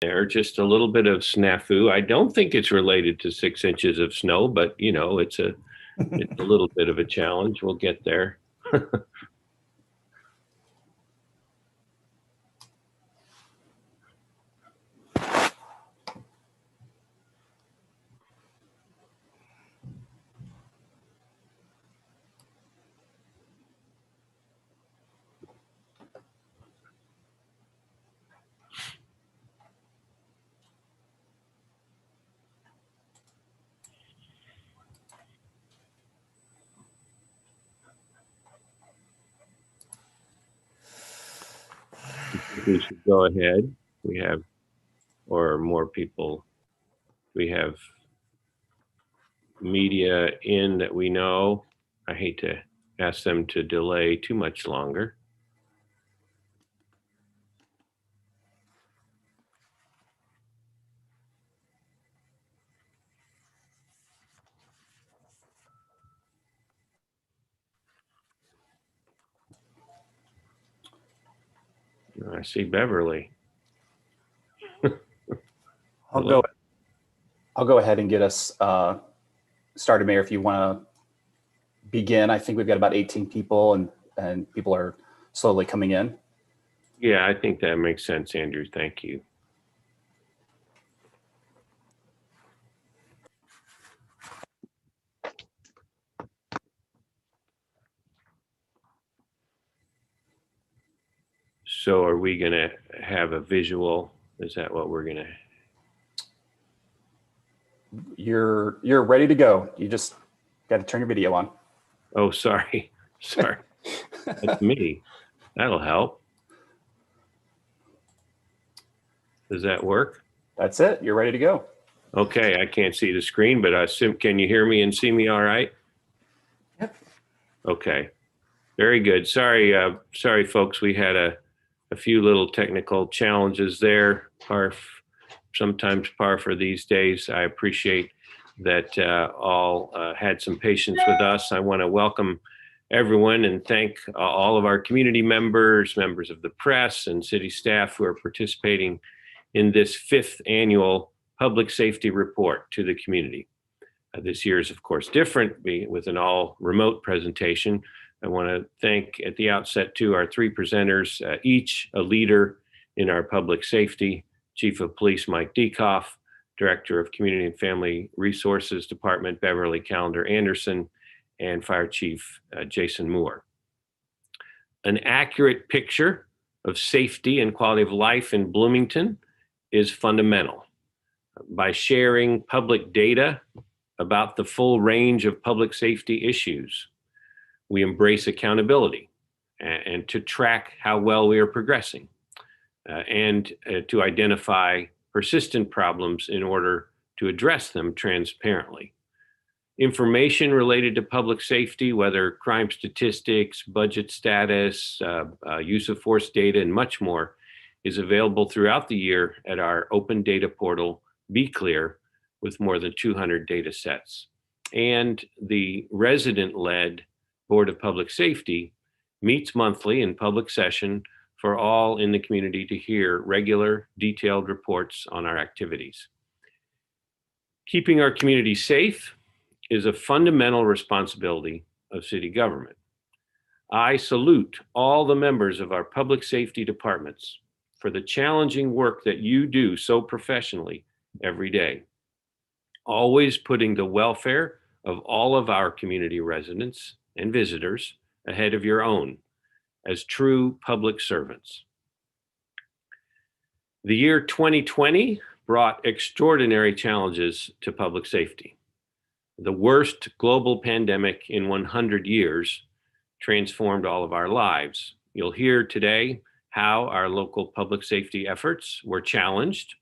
there, just a little bit of snafu. I don't think it's related to 6 inches of snow, but you know, it's a little bit of a challenge. We'll get there. We should go ahead. We have, or more people. We have media in that we know. I hate to ask them to delay too much longer. I see Beverly. I'll go ahead and get us started, Mayor, if you want to begin. I think we've got about 18 people and people are slowly coming in. Yeah, I think that makes sense, Andrew. Thank you. So are we going to have a visual? Is that what we're going to? You're ready to go. You just got to turn your video on. Oh, sorry. Sorry. That's me. That'll help. Does that work? That's it. You're ready to go. Okay. I can't see the screen, but I assume, can you hear me and see me all right? Yep. Okay. Very good. Sorry, folks. We had a few little technical challenges there. Sometimes par for these days. I appreciate that all had some patience with us. I want to welcome everyone and thank all of our community members, members of the press, and city staff who are participating in this 5th annual public safety report to the community. This year is, of course, different with an all remote presentation. I want to thank at the outset to our 3 presenters, each a leader in our public safety: Chief of Police Mike Dekoff, Director of Community and Family Resources Department Beverly Callender Anderson, and Fire Chief Jason Moore. An accurate picture of safety and quality of life in Bloomington is fundamental. By sharing public data about the full range of public safety issues, we embrace accountability and to track how well we are progressing and to identify persistent problems in order to address them transparently. Information related to public safety, whether crime statistics, budget status, use of force data, and much more, is available throughout the year at our open data portal, Be Clear, with more than 200 data sets. And the resident-led Board of Public Safety meets monthly in public session for all in the community to hear regular, detailed reports on our activities. Keeping our community safe is a fundamental responsibility of city government. I salute all the members of our public safety departments for the challenging work that you do so professionally every day, always putting the welfare of all of our community residents and visitors ahead of your own as true public servants. The year 2020 brought extraordinary challenges to public safety. The worst global pandemic in 100 years transformed all of our lives. You'll hear today how our local public safety efforts were challenged,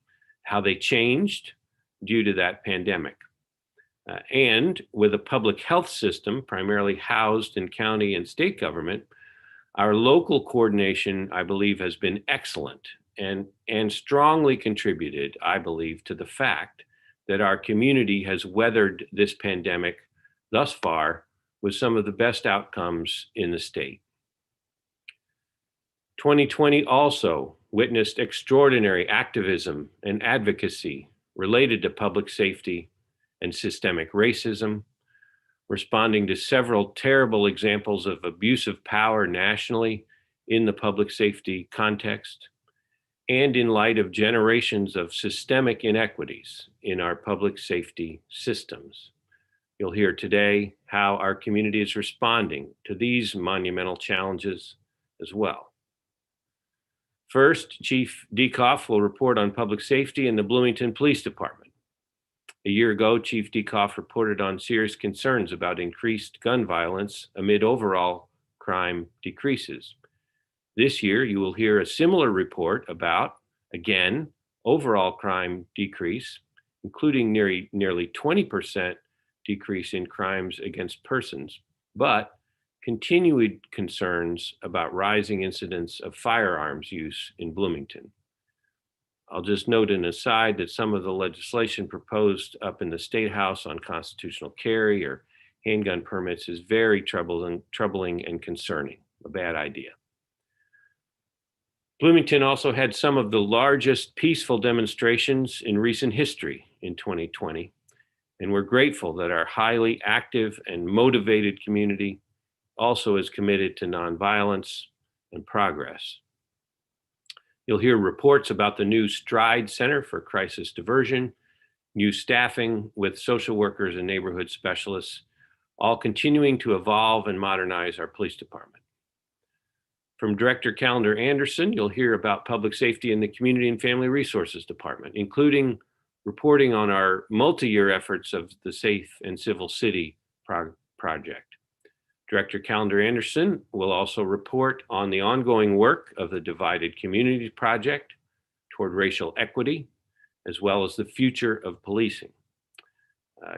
how they changed due to that pandemic. And with a public health system primarily housed in county and state government, our local coordination, I believe, has been excellent and strongly contributed, I believe, to the fact that our community has weathered this pandemic thus far with some of the best outcomes in the state. 2020 also witnessed extraordinary activism and advocacy related to public safety and systemic racism, responding to several terrible examples of abuse of power nationally in the public safety context, and in light of generations of systemic inequities in our public safety systems. You'll hear today how our community is responding to these monumental challenges as well. First, Chief Dieckhoff will report on public safety in the Bloomington Police Department. A year ago, Chief Dieckhoff reported on serious concerns about increased gun violence amid overall crime decreases. This year, you will hear a similar report about, again, overall crime decrease, including nearly 20% decrease in crimes against persons, but continued concerns about rising incidents of firearms use in Bloomington. I'll just note an aside that some of the legislation proposed up in the State House on constitutional carry or handgun permits is very troubling and concerning, a bad idea. Bloomington also had some of the largest peaceful demonstrations in recent history in 2020, and we're grateful that our highly active and motivated community also is committed to nonviolence and progress. You'll hear reports about the new STRIDE Center for Crisis Diversion, new staffing with social workers and neighborhood specialists, all continuing to evolve and modernize our police department. From Director Calendar Anderson, you'll hear about public safety in the Community and Family Resources Department, including reporting on our multi-year efforts of the Safe and Civil City project. Director Calendar Anderson will also report on the ongoing work of the Divided Communities Project toward racial equity, as well as the future of policing.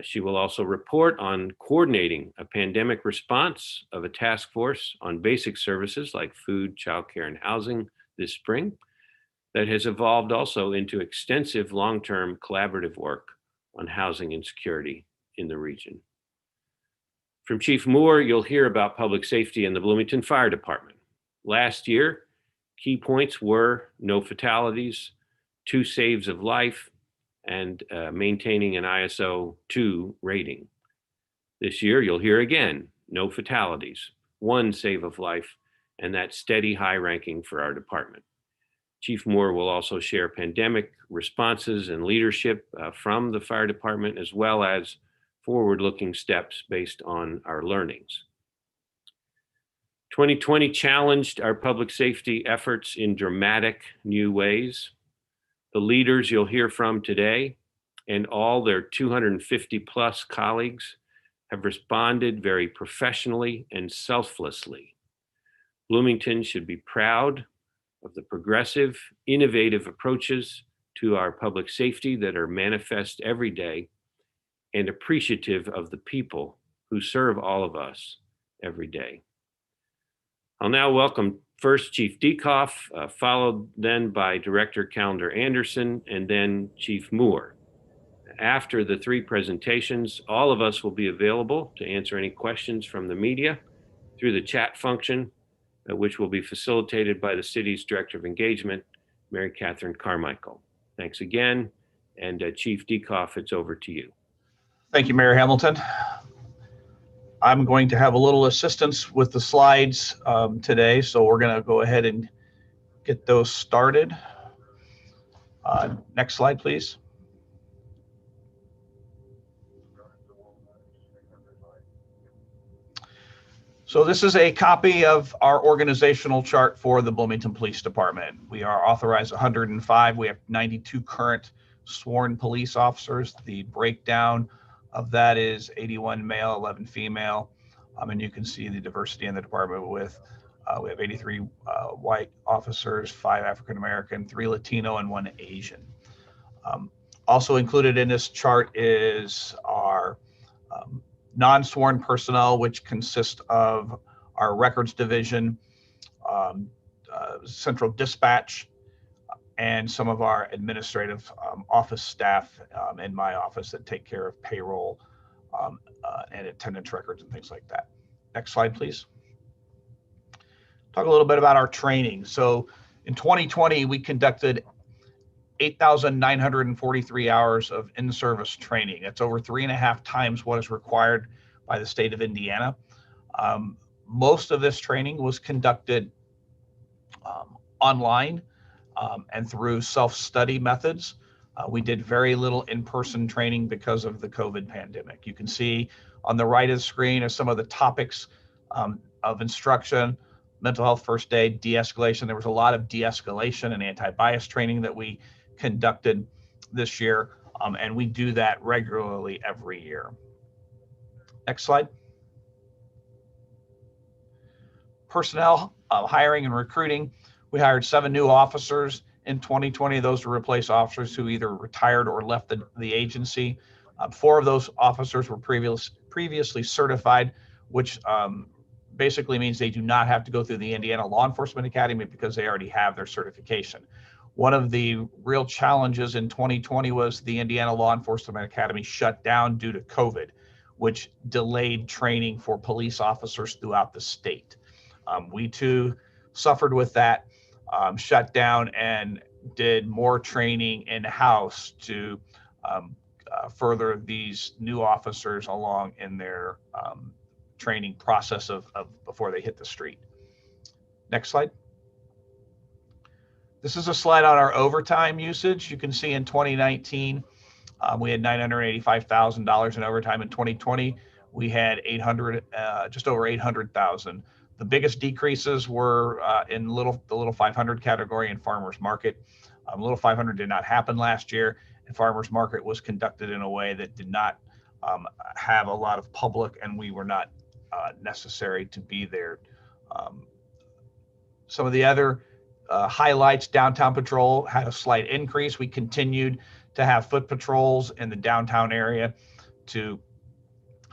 She will also report on coordinating a pandemic response of a task force on basic services like food, childcare, and housing this spring that has evolved also into extensive long-term collaborative work on housing and security in the region. From Chief Moore, you'll hear about public safety in the Bloomington Fire Department. Last year, key points were no fatalities, 2 saves of life, and maintaining an ISO 2 rating. This year, you'll hear again, no fatalities, 1 save of life, and that steady high ranking for our department. Chief Moore will also share pandemic responses and leadership from the fire department, as well as forward-looking steps based on our learnings. 2020 challenged our public safety efforts in dramatic new ways. The leaders you'll hear from today and all their 250 plus colleagues have responded very professionally and selflessly. Bloomington should be proud of the progressive, innovative approaches to our public safety that are manifest every day, and appreciative of the people who serve all of us every day. I'll now welcome first Chief Dieckhoff, followed then by Director Calendar Anderson, and then Chief Moore. After the 3 presentations, all of us will be available to answer any questions from the media through the chat function, which will be facilitated by the city's Director of Engagement, Mary Catherine Carmichael. Thanks again, and Chief Dieckhoff, it's over to you. Thank you, Mayor Hamilton. I'm going to have a little assistance with the slides today, so we're going to go ahead and get those started. Next slide, please. So this is a copy of our organizational chart for the Bloomington Police Department. We are authorized 105. We have 92 current sworn police officers. The breakdown of that is 81 male, 11 female. And you can see the diversity in the department with, we have 83 white officers, 5 African-American, 3 Latino, and 1 Asian. Also included in this chart is our non-sworn personnel, which consist of our records division, central dispatch, and some of our administrative office staff in my office that take care of payroll and attendance records and things like that. Next slide, please. Talk a little bit about our training. So In 2020, we conducted 8,943 hours of in-service training. That's over 3.5 times what is required by the state of Indiana. Most of this training was conducted online and through self-study methods. We did very little in-person training because of the COVID pandemic. You can see on the right of the screen are some of the topics of instruction: mental health first aid, de-escalation. There was a lot of de-escalation and anti-bias training that we conducted this year, and we do that regularly every year. Next slide. Personnel, hiring and recruiting. We hired 7 new officers in 2020. Those to replace officers who either retired or left the agency. 4 of those officers were previously certified, which basically means they do not have to go through the Indiana Law Enforcement Academy because they already have their certification. One of the real challenges in 2020 was the Indiana Law Enforcement Academy shut down due to COVID, which delayed training for police officers throughout the state. We too suffered with that shutdown and did more training in-house to further these new officers along in their training process of before they hit the street. Next slide. This is a slide on our overtime usage. You can see in 2019, we had $985,000 in overtime. In 2020, we had just over 800,000. The biggest decreases were in the little 500 category and farmers market. Little 500 did not happen last year, and farmers market was conducted in a way that did not have a lot of public, and we were not necessary to be there. Some of the other highlights: downtown patrol had a slight increase. We continued to have foot patrols in the downtown area to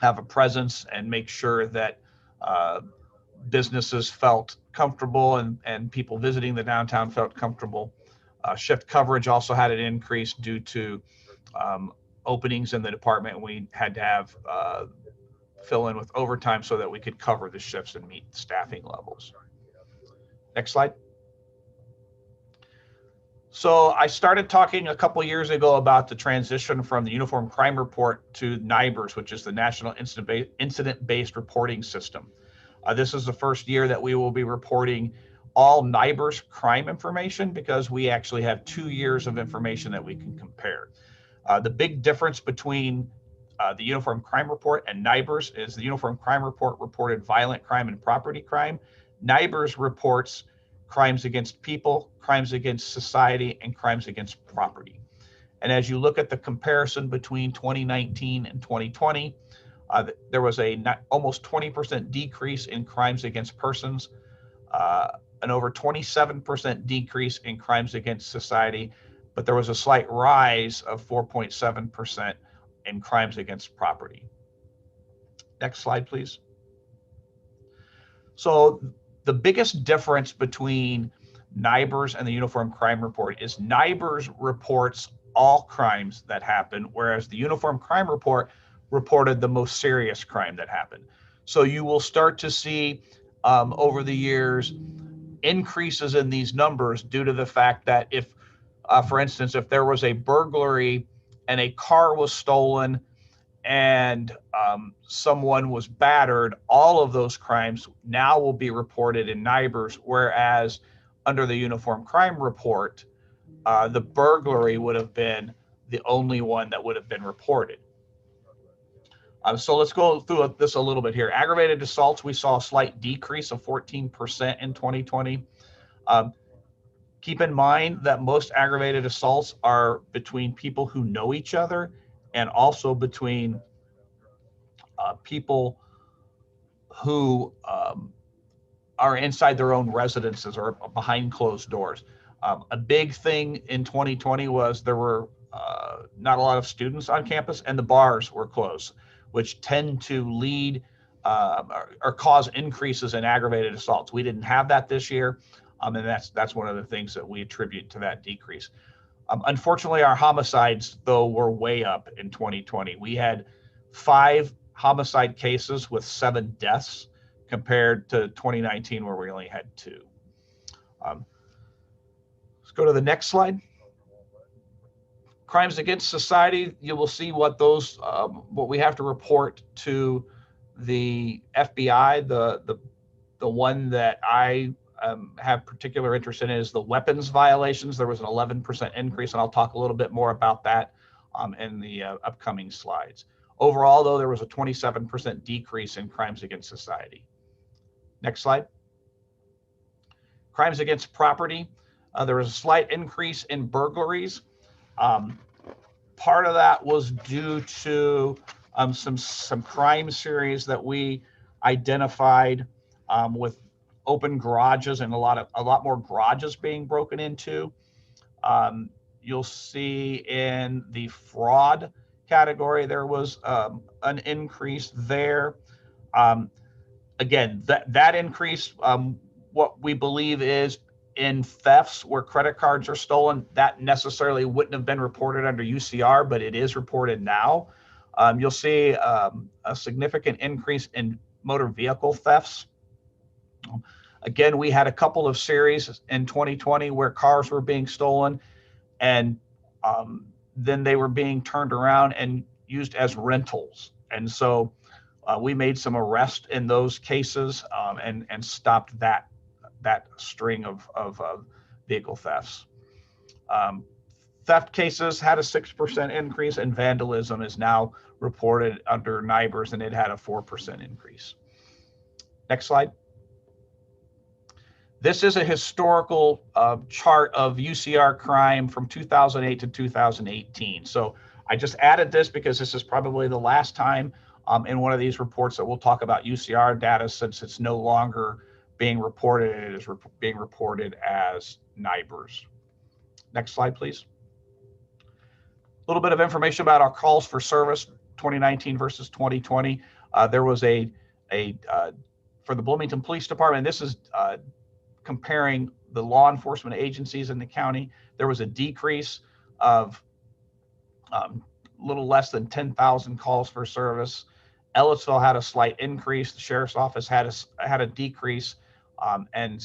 have a presence and make sure that businesses felt comfortable and people visiting the downtown felt comfortable. Shift coverage also had an increase due to openings in the department. We had to have fill in with overtime so that we could cover the shifts and meet staffing levels. Next slide. So I started talking a couple years ago about the transition from the Uniform Crime Report to NIBRS, which is the National Incident-Based Reporting System. This is the first year that we will be reporting all NIBRS crime information because we actually have 2 years of information that we can compare. The big difference between the Uniform Crime Report and NIBRS is the Uniform Crime Report reported violent crime and property crime. NIBRS reports crimes against people, crimes against society, and crimes against property. And as you look at the comparison between 2019 and 2020, there was almost 20% decrease in crimes against persons, an over 27% decrease in crimes against society, but there was a slight rise of 4.7% in crimes against property. Next slide, please. So the biggest difference between NIBRS and the Uniform Crime Report is NIBRS reports all crimes that happen, whereas the Uniform Crime Report reported the most serious crime that happened. So you will start to see over the years increases in these numbers due to the fact that if, for instance, if there was a burglary and a car was stolen and someone was battered, all of those crimes now will be reported in NIBRS, whereas under the Uniform Crime Report, the burglary would have been the only one that would have been reported. So let's go through this a little bit here. Aggravated assaults, we saw a slight decrease of 14% in 2020. Keep in mind that most aggravated assaults are between people who know each other and also between people who are inside their own residences or behind closed doors. A big thing in 2020 was there were not a lot of students on campus and the bars were closed, which tend to lead or cause increases in aggravated assaults. We didn't have that this year, and that's one of the things that we attribute to that decrease. Unfortunately, our homicides, though, were way up in 2020. We had 5 homicide cases with 7 deaths compared to 2019, where we only had 2. go to the next slide. Crimes against society, you will see what those, what we have to report to the FBI. The one that I have particular interest in is the weapons violations. There was an 11% increase, and I'll talk a little bit more about that in the upcoming slides. Overall, though, there was a 27% decrease in crimes against society. Next slide. Crimes against property. There was a slight increase in burglaries. Part of that was due to some crime series that we identified with open garages and a lot more garages being broken into. You'll see in the fraud category there was an increase there. Again, that increase, what we believe is in thefts where credit cards are stolen, that necessarily wouldn't have been reported under UCR, but it is reported now. You'll see a significant increase in motor vehicle thefts. Again, we had a couple of series in 2020 where cars were being stolen, and then they were being turned around and used as rentals. And so we made some arrests in those cases and stopped that string of vehicle thefts. Theft cases had a 6% increase, and vandalism is now reported under NIBRS, and it had a 4% increase. Next slide. This is a historical chart of UCR crime from 2008 to 2018. So I just added this because this is probably the last time in one of these reports that we'll talk about UCR data, since it's no longer being reported. It is being reported as NIBRS. Next slide, please. A little bit of information about our calls for service, 2019 versus 2020. There was for the Bloomington Police Department, this is comparing the law enforcement agencies in the county. There was a decrease of a little less than 10,000 calls for service. Ellisville had a slight increase. The sheriff's office had a decrease, and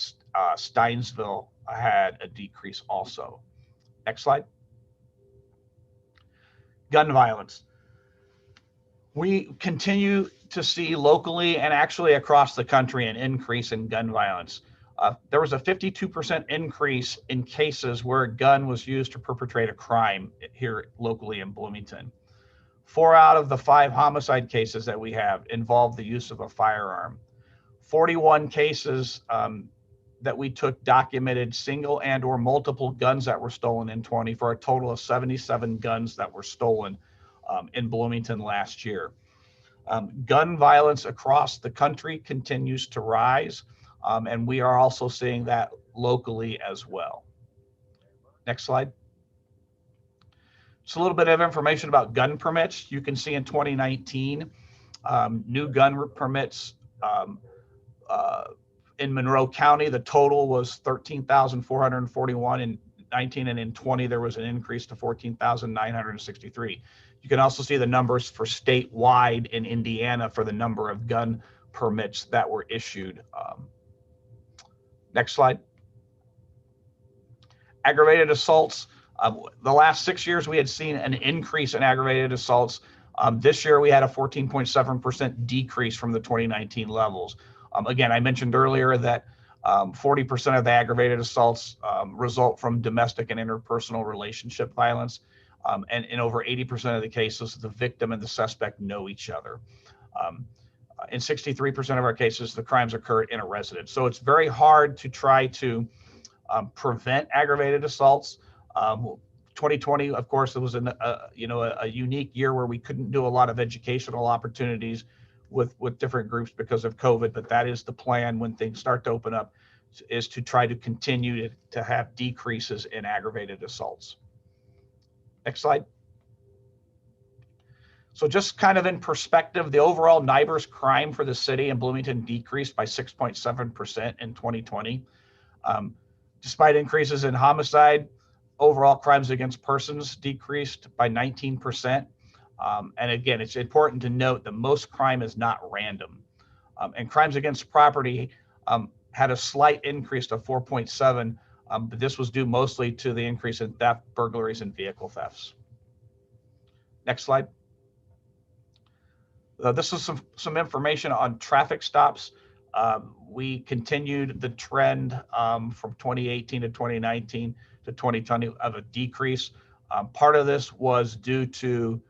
Steinsville had a decrease also. Next slide. Gun violence. We continue to see locally and actually across the country an increase in gun violence. There was a 52% increase in cases where a gun was used to perpetrate a crime here locally in Bloomington. 4 out of the 5 homicide cases that we have involved the use of a firearm. 41 cases that we took documented single and or multiple guns that were stolen in 20, for a total of 77 guns that were stolen in Bloomington last year. Gun violence across the country continues to rise, and we are also seeing that locally as well. Next slide. Just a little bit of information about gun permits. You can see in 2019, new gun permits in Monroe County, the total was 13,441 in 19, and in 20 there was an increase to 14,963. You can also see the numbers for statewide in Indiana for the number of gun permits that were issued. Next slide. Aggravated assaults. The last 6 years we had seen an increase in aggravated assaults. This year we had a 14.7% decrease from the 2019 levels. Again, I mentioned earlier that 40% of the aggravated assaults result from domestic and interpersonal relationship violence. And in over 80% of the cases, the victim and the suspect know each other. In 63% of our cases, the crimes occurred in a residence. So it's very hard to try to prevent aggravated assaults. 2020, of course, it was a unique year where we couldn't do a lot of educational opportunities with different groups because of COVID, but that is the plan when things start to open up, is to try to continue to have decreases in aggravated assaults. Next slide. So just kind of in perspective, the overall NIBRS crime for the city in Bloomington decreased by 6.7% in 2020. Despite increases in homicide, overall crimes against persons decreased by 19%. And again, it's important to note that most crime is not random. And crimes against property had a slight increase to 4.7 But this was due mostly to the increase in theft, burglaries, and vehicle thefts. Next slide. This is some information on traffic stops. We continued the trend from 2018 to 2019 to 2020 of a decrease. Part of this was due to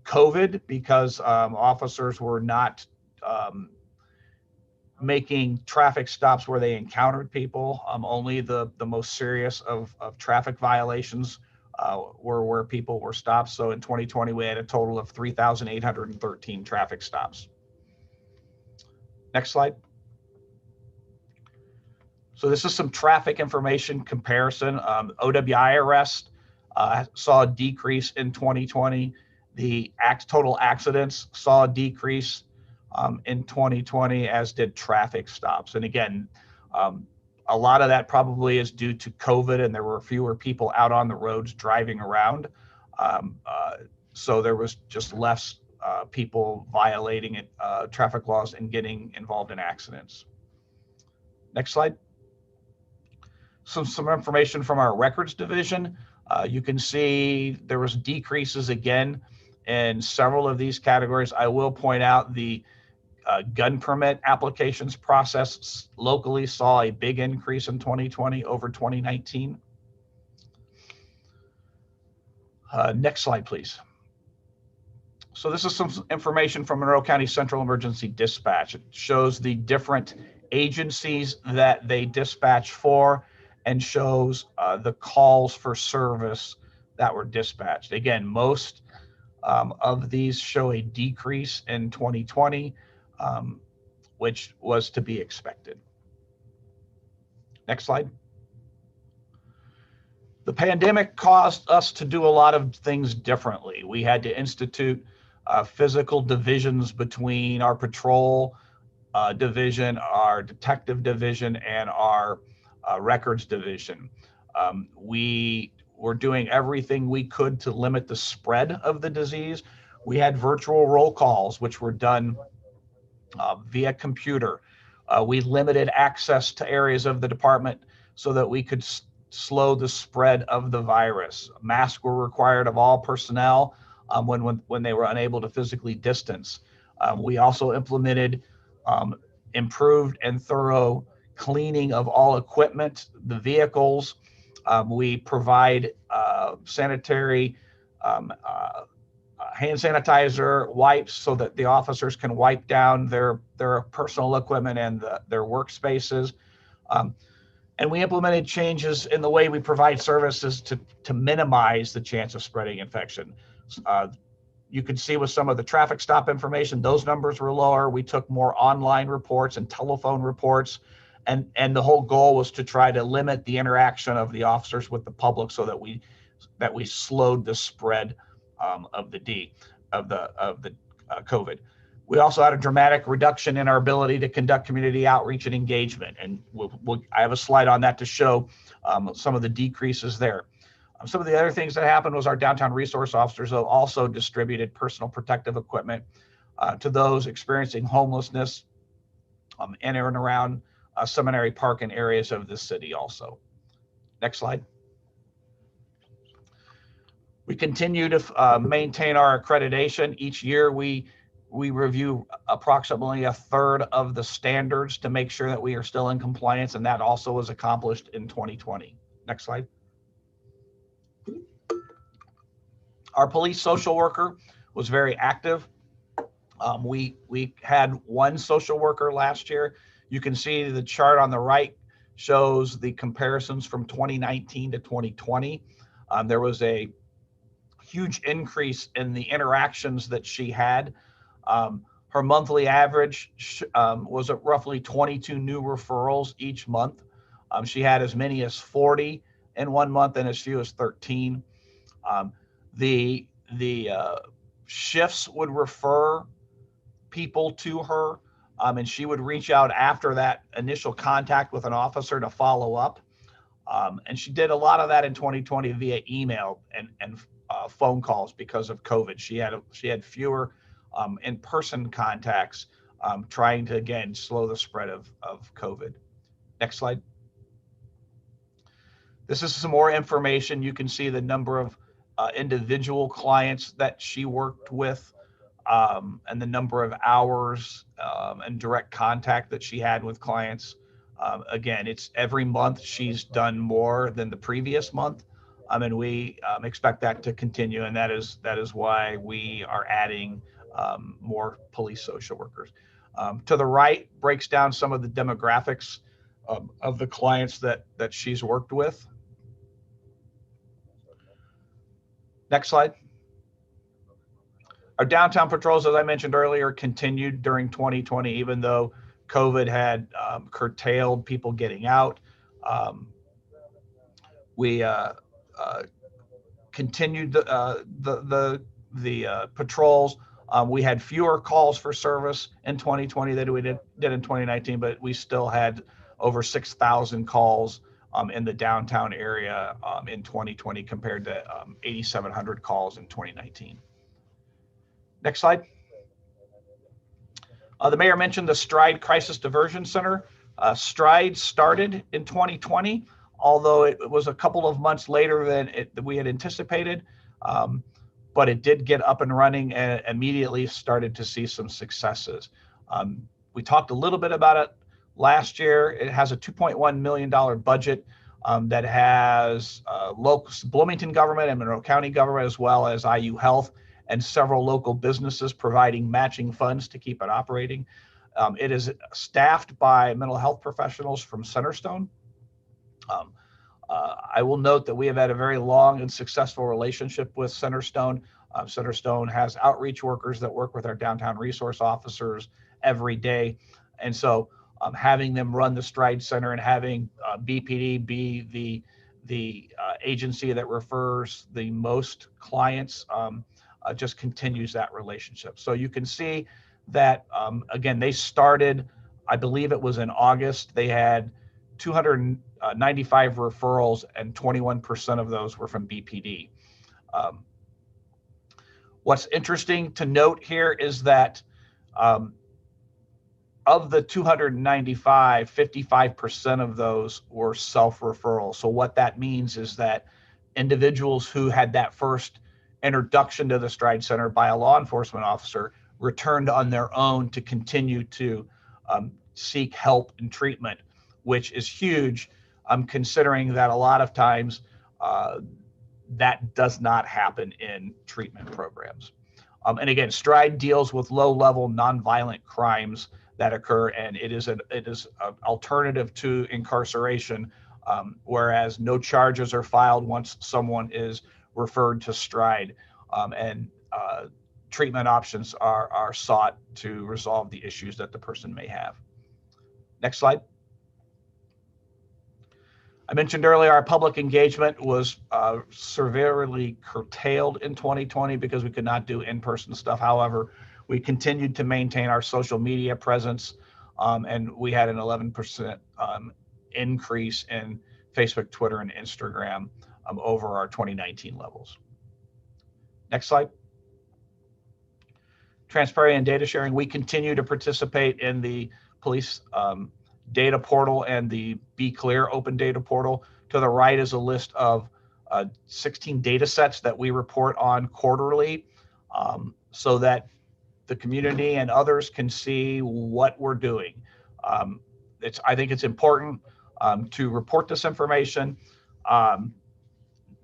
COVID because officers were not making traffic stops where they encountered people. Only the most serious of traffic violations were where people were stopped. So in 2020, we had a total of 3,813 traffic stops. Next slide. So this is some traffic information comparison. OWI arrest saw a decrease in 2020. The total accidents saw a decrease in 2020, as did traffic stops. And again, a lot of that probably is due to COVID, and there were fewer people out on the roads driving around. So there was just less people violating traffic laws and getting involved in accidents. Next slide. Some information from our records division. You can see there was decreases again in several of these categories. I will point out the gun permit applications process locally saw a big increase in 2020 over 2019. Next slide, please. So this is some information from Monroe County Central Emergency Dispatch. It shows the different agencies that they dispatch for and shows the calls for service that were dispatched. Again, most of these show a decrease in 2020, which was to be expected. Next slide. The pandemic caused us to do a lot of things differently. We had to institute physical divisions between our patrol division, our detective division, and our records division. We were doing everything we could to limit the spread of the disease. We had virtual roll calls, which were done via computer. We limited access to areas of the department so that we could slow the spread of the virus. Masks were required of all personnel when they were unable to physically distance. We also implemented improved and thorough cleaning of all equipment, the vehicles. We provide sanitary hand sanitizer, wipes, so that the officers can wipe down their personal equipment and their workspaces. And we implemented changes in the way we provide services to minimize the chance of spreading infection. You can see with some of the traffic stop information, those numbers were lower. We took more online reports and telephone reports. And the whole goal was to try to limit the interaction of the officers with the public so that we slowed the spread of the COVID. We also had a dramatic reduction in our ability to conduct community outreach and engagement. And I have a slide on that to show some of the decreases there. Some of the other things that happened was our downtown resource officers also distributed personal protective equipment to those experiencing homelessness in and around Seminary Park and areas of the city also. Next slide. We continue to maintain our accreditation. Each year we review approximately a third of the standards to make sure that we are still in compliance, and that also was accomplished in 2020. Next slide. Our police social worker was very active. We had one social worker last year. You can see the chart on the right shows the comparisons from 2019 to 2020. There was a huge increase in the interactions that she had. Her monthly average was at roughly 22 new referrals each month. She had as many as 40 in one month and as few as 13. The shifts would refer people to her, and she would reach out after that initial contact with an officer to follow up. And she did a lot of that in 2020 via email and phone calls because of COVID. She had fewer in-person contacts, trying to, again, slow the spread of COVID. Next slide. This is some more information. You can see the number of individual clients that she worked with, and the number of hours and direct contact that she had with clients. Again, it's every month she's done more than the previous month, and we expect that to continue. And that is why we are adding more police social workers. To the right breaks down some of the demographics of the clients that she's worked with. Next slide. Our downtown patrols, as I mentioned earlier, continued during 2020, even though COVID had curtailed people getting out. We continued the patrols. We had fewer calls for service in 2020 than we did in 2019, but we still had over 6,000 calls in the downtown area in 2020 compared to 8,700 calls in 2019. Next slide. The mayor mentioned the STRIDE Crisis Diversion Center. STRIDE started in 2020, although it was a couple of months later than we had anticipated, but it did get up and running and immediately started to see some successes. We talked a little bit about it last year. It has a $2.1 million budget that has local Bloomington government and Monroe County government, as well as IU Health and several local businesses providing matching funds to keep it operating. It is staffed by mental health professionals from Centerstone. I will note that we have had a very long and successful relationship with Centerstone. Centerstone has outreach workers that work with our downtown resource officers every day. And so having them run the STRIDE Center and having BPD be the agency that refers the most clients just continues that relationship. So you can see that, again, they started, I believe it was in August, they had 295 referrals and 21% of those were from BPD. What's interesting to note here is that of the 295, 55% of those were self-referral. So what that means is that individuals who had that first introduction to the STRIDE Center by a law enforcement officer returned on their own to continue to seek help and treatment, which is huge, considering that a lot of times that does not happen in treatment programs. And again, STRIDE deals with low-level nonviolent crimes that occur, and it is an alternative to incarceration, whereas no charges are filed once someone is referred to STRIDE, and treatment options are sought to resolve the issues that the person may have. Next slide. I mentioned earlier our public engagement was severely curtailed in 2020 because we could not do in-person stuff. However, we continued to maintain our social media presence, and we had an 11% increase in Facebook, Twitter, and Instagram over our 2019 levels. Next slide. Transparency and data sharing. We continue to participate in the police data portal and the Be Clear open data portal. To the right is a list of 16 data sets that we report on quarterly, so that the community and others can see what we're doing. I think it's important to report this information.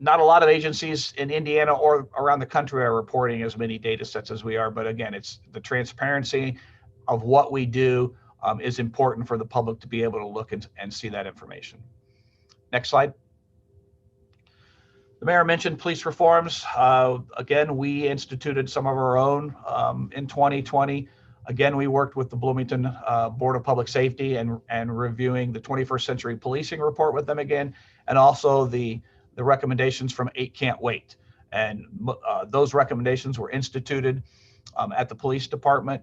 Not a lot of agencies in Indiana or around the country are reporting as many data sets as we are, but again, it's the transparency of what we do is important for the public to be able to look and see that information. Next slide. The mayor mentioned police reforms. Again, we instituted some of our own in 2020. Again, we worked with the Bloomington Board of Public Safety and reviewing the 21st Century Policing Report with them again, and also the recommendations from 8 Can't Wait. And those recommendations were instituted at the police department.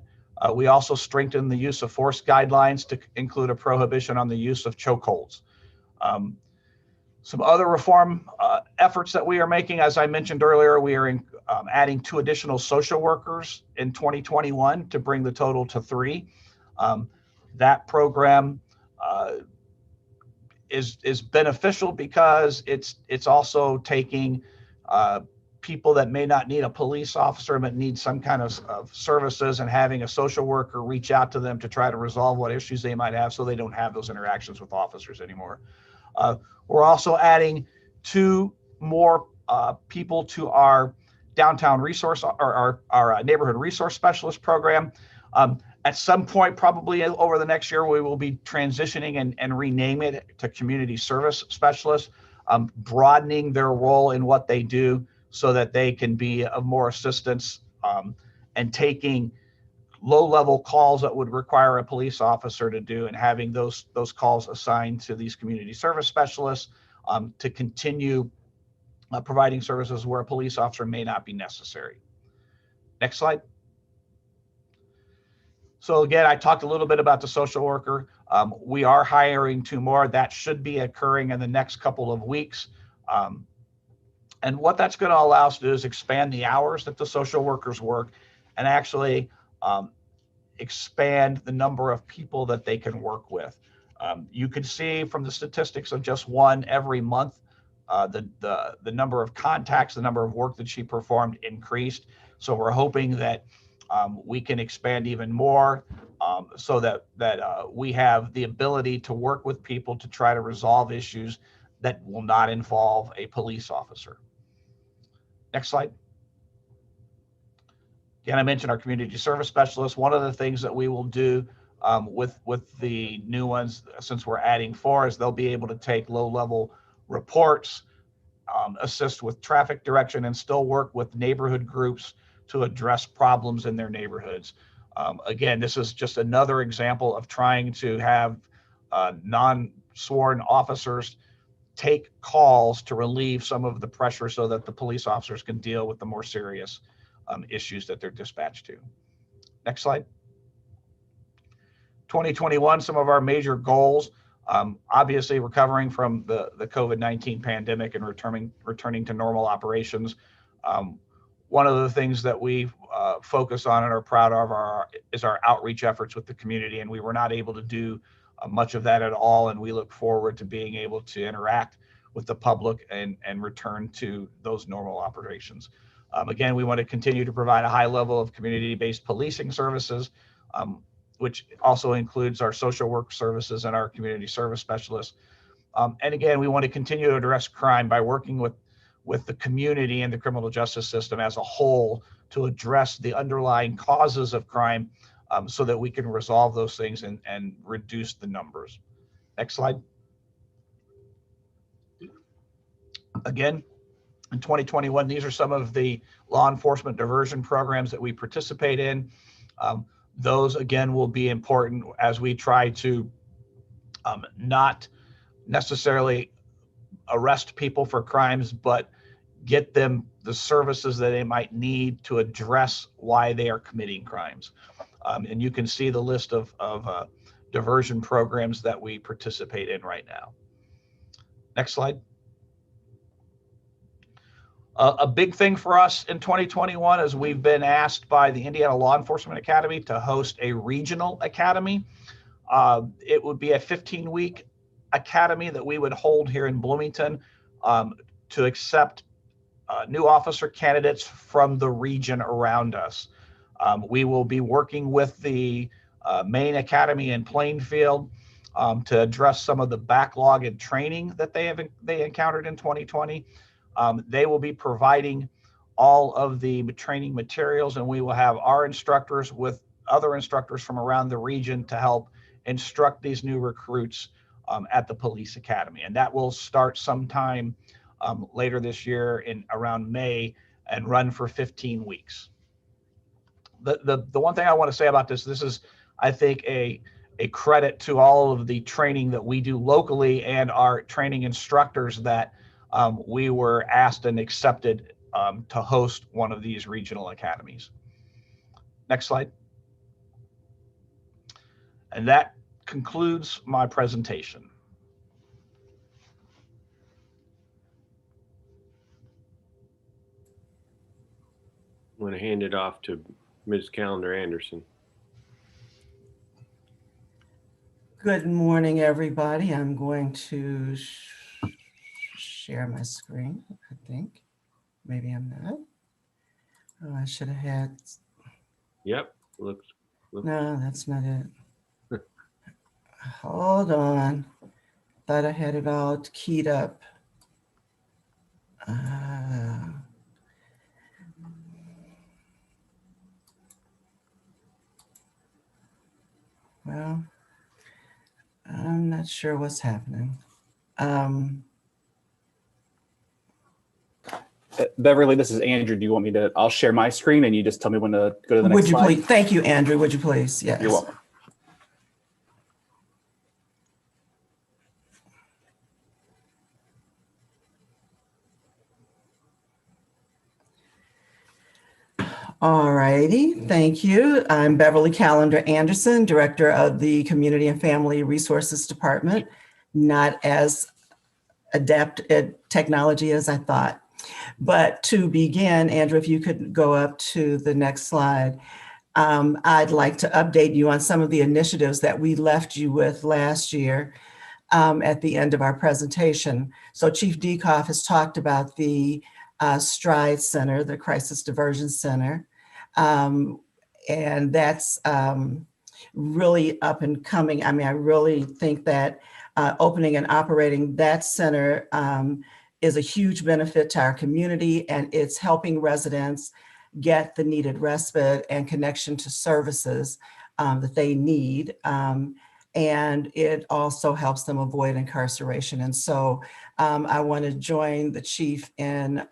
We also strengthened the use of force guidelines to include a prohibition on the use of chokeholds. Some other reform efforts that we are making, as I mentioned earlier, we are adding 2 additional social workers in 2021 to bring the total to 3. That program is beneficial because it's also taking people that may not need a police officer but need some kind of services, and having a social worker reach out to them to try to resolve what issues they might have, so they don't have those interactions with officers anymore. We're also adding 2 more people to our downtown resource, or our neighborhood resource specialist program. At some point, probably over the next year, we will be transitioning and renaming it to community service specialists, broadening their role in what they do so that they can be of more assistance, and taking low-level calls that would require a police officer to do, and having those calls assigned to these community service specialists to continue providing services where a police officer may not be necessary. Next slide. So again, I talked a little bit about the social worker. We are hiring 2 more. That should be occurring in the next couple of weeks. And what that's going to allow us to do is expand the hours that the social workers work, and actually expand the number of people that they can work with. You can see from the statistics of just 1 every month, the number of contacts, the number of work that she performed increased. So we're hoping that we can expand even more, so that we have the ability to work with people to try to resolve issues that will not involve a police officer. Next slide. Again, I mentioned our community service specialists. One of the things that we will do with the new ones, since we're adding 4, is they'll be able to take low-level reports, assist with traffic direction, and still work with neighborhood groups to address problems in their neighborhoods. Again, this is just another example of trying to have non-sworn officers take calls to relieve some of the pressure so that the police officers can deal with the more serious issues that they're dispatched to. Next slide. 2021, some of our major goals, obviously recovering from the COVID-19 pandemic and returning to normal operations. One of the things that we focus on and are proud of is our outreach efforts with the community, and we were not able to do much of that at all, and we look forward to being able to interact with the public and return to those normal operations. Again, we want to continue to provide a high level of community-based policing services, which also includes our social work services and our community service specialists. And again, we want to continue to address crime by working with the community and the criminal justice system as a whole to address the underlying causes of crime, so that we can resolve those things and reduce the numbers. Next slide. Again, in 2021, these are some of the law enforcement diversion programs that we participate in. Those, again, will be important as we try to not necessarily arrest people for crimes, but get them the services that they might need to address why they are committing crimes. And you can see the list of diversion programs that we participate in right now. Next slide. A big thing for us in 2021 is we've been asked by the Indiana Law Enforcement Academy to host a regional academy. It would be a 15-week academy that we would hold here in Bloomington to accept new officer candidates from the region around us. We will be working with the main academy in Plainfield to address some of the backlog in training that they encountered in 2020. They will be providing all of the training materials, and we will have our instructors with other instructors from around the region to help instruct these new recruits at the police academy. And that will start sometime later this year in around May and run for 15 weeks. The one thing I want to say about this is, I think, a credit to all of the training that we do locally and our training instructors that we were asked and accepted to host one of these regional academies. Next slide. And that concludes my presentation. I'm going to hand it off to Ms. Callender Anderson. Good morning, everybody. I'm going to share my screen, I think. Maybe I'm not. Oh, I should have had, Yep. Looks. no, that's not it. Hold on. Thought I had it all keyed up. Well, I'm not sure what's happening. Beverly, this is Andrew. Do you want me to, I'll share my screen and you just tell me when to go to the next Would you slide? please? Thank you, Andrew. Would you please? Yes. You're welcome. All righty, thank you. I'm Beverly Callender Anderson, Director of the Community and Family Resources Department. Not as adept at technology as I thought. But to begin, Andrew, if you could go up to the next slide. I'd like to update you on some of the initiatives that we left you with last year at the end of our presentation. So Chief Decoff has talked about the STRIDE Center, the Crisis Diversion Center. And that's really up and coming. I mean, I really think that opening and operating that center is a huge benefit to our community, and it's helping residents get the needed respite and connection to services that they need. And it also helps them avoid incarceration. And so I want to join the chief in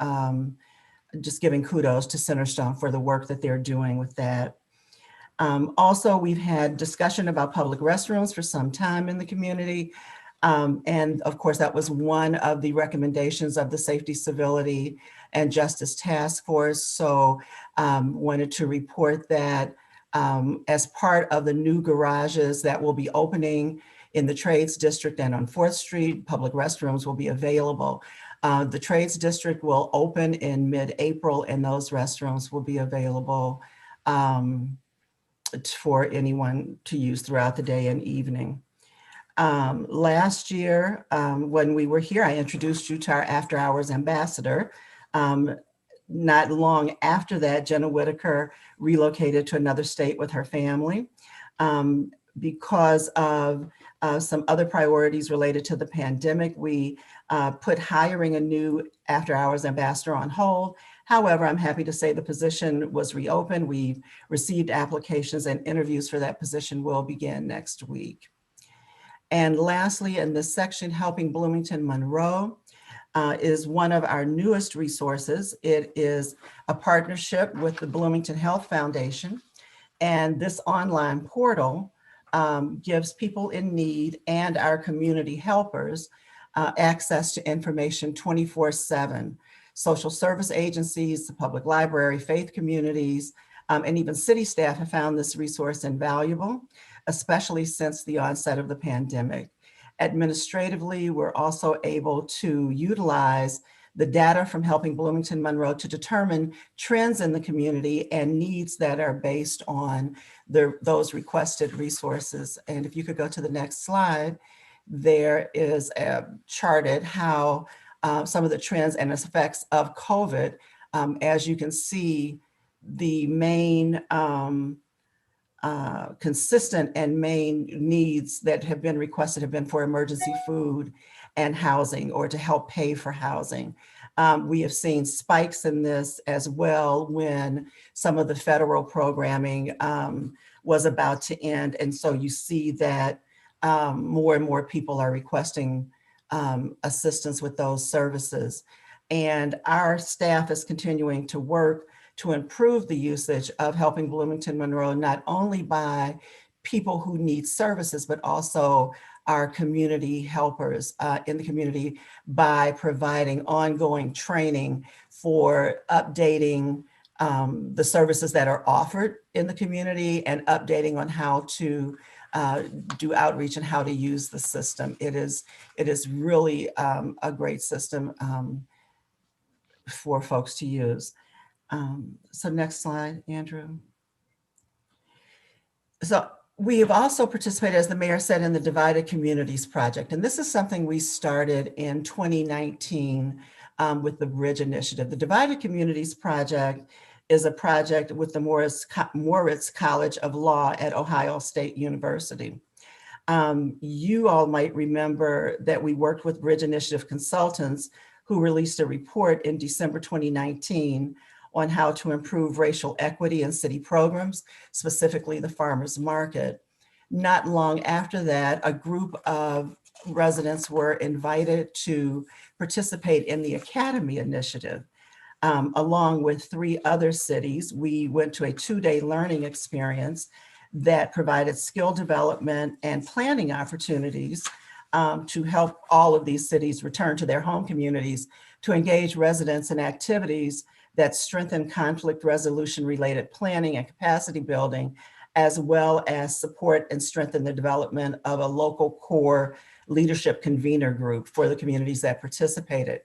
just giving kudos to Centerstone for the work that they're doing with that. Also, we've had discussion about public restrooms for some time in the community. And of course, that was one of the recommendations of the Safety, Civility, and Justice Task Force. So wanted to report that as part of the new garages that will be opening in the Trades District and on 4th Street, public restrooms will be available. The Trades District will open in mid-April, and those restrooms will be available for anyone to use throughout the day and evening. Last year, when we were here, I introduced you to our after hours ambassador. Not long after that, Jenna Whitaker relocated to another state with her family because of some other priorities related to the pandemic. We put hiring a new after hours ambassador on hold. However, I'm happy to say the position was reopened. We've received applications, and interviews for that position will begin next week. And lastly, in this section, Helping Bloomington Monroe is one of our newest resources. It is a partnership with the Bloomington Health Foundation. And this online portal gives people in need and our community helpers access to information 24/7. Social service agencies, the public library, faith communities, and even city staff have found this resource invaluable, especially since the onset of the pandemic. Administratively, we're also able to utilize the data from Helping Bloomington Monroe to determine trends in the community and needs that are based on those requested resources. And if you could go to the next slide, there is charted how some of the trends and effects of COVID. As you can see, the main consistent and main needs that have been requested have been for emergency food and housing, or to help pay for housing. We have seen spikes in this as well when some of the federal programming was about to end. And so you see that more and more people are requesting assistance with those services. And our staff is continuing to work to improve the usage of Helping Bloomington Monroe, not only by people who need services, but also our community helpers in the community by providing ongoing training for updating the services that are offered in the community and updating on how to do outreach and how to use the system. It is really a great system for folks to use. So next slide, Andrew. So We have also participated, as the mayor said, in the Divided Communities Project. And this is something we started in 2019 with the Bridge Initiative. The Divided Communities Project is a project with the Moritz College of Law at Ohio State University. You all might remember that we worked with Bridge Initiative consultants who released a report in December 2019 on how to improve racial equity in city programs, specifically the farmers market. Not long after that, a group of residents were invited to participate in the Academy Initiative. Along with 3 other cities, we went to a 2-day learning experience that provided skill development and planning opportunities to help all of these cities return to their home communities to engage residents in activities that strengthen conflict resolution related planning and capacity building, as well as support and strengthen the development of a local core leadership convener group for the communities that participated.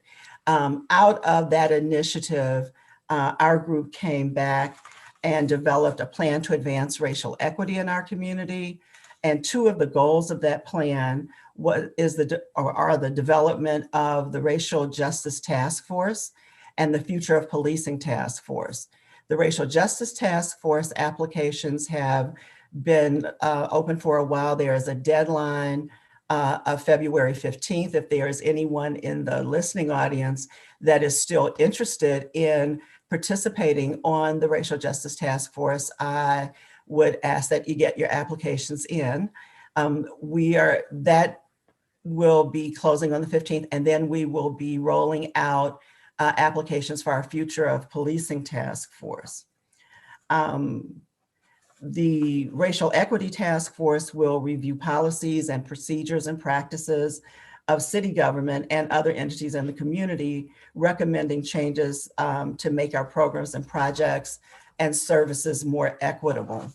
Out of that initiative, our group came back and developed a plan to advance racial equity in our community. And 2 of the goals of that plan are the development of the Racial Justice Task Force and the Future of Policing Task Force. The Racial Justice Task Force applications have been open for a while. There is a deadline of February 15th. If there is anyone in the listening audience that is still interested in participating on the Racial Justice Task Force, I would ask that you get your applications in. That will be closing on the 15th, and then we will be rolling out applications for our Future of Policing Task Force. The Racial Equity Task Force will review policies and procedures and practices of city government and other entities in the community, recommending changes to make our programs and projects and services more equitable.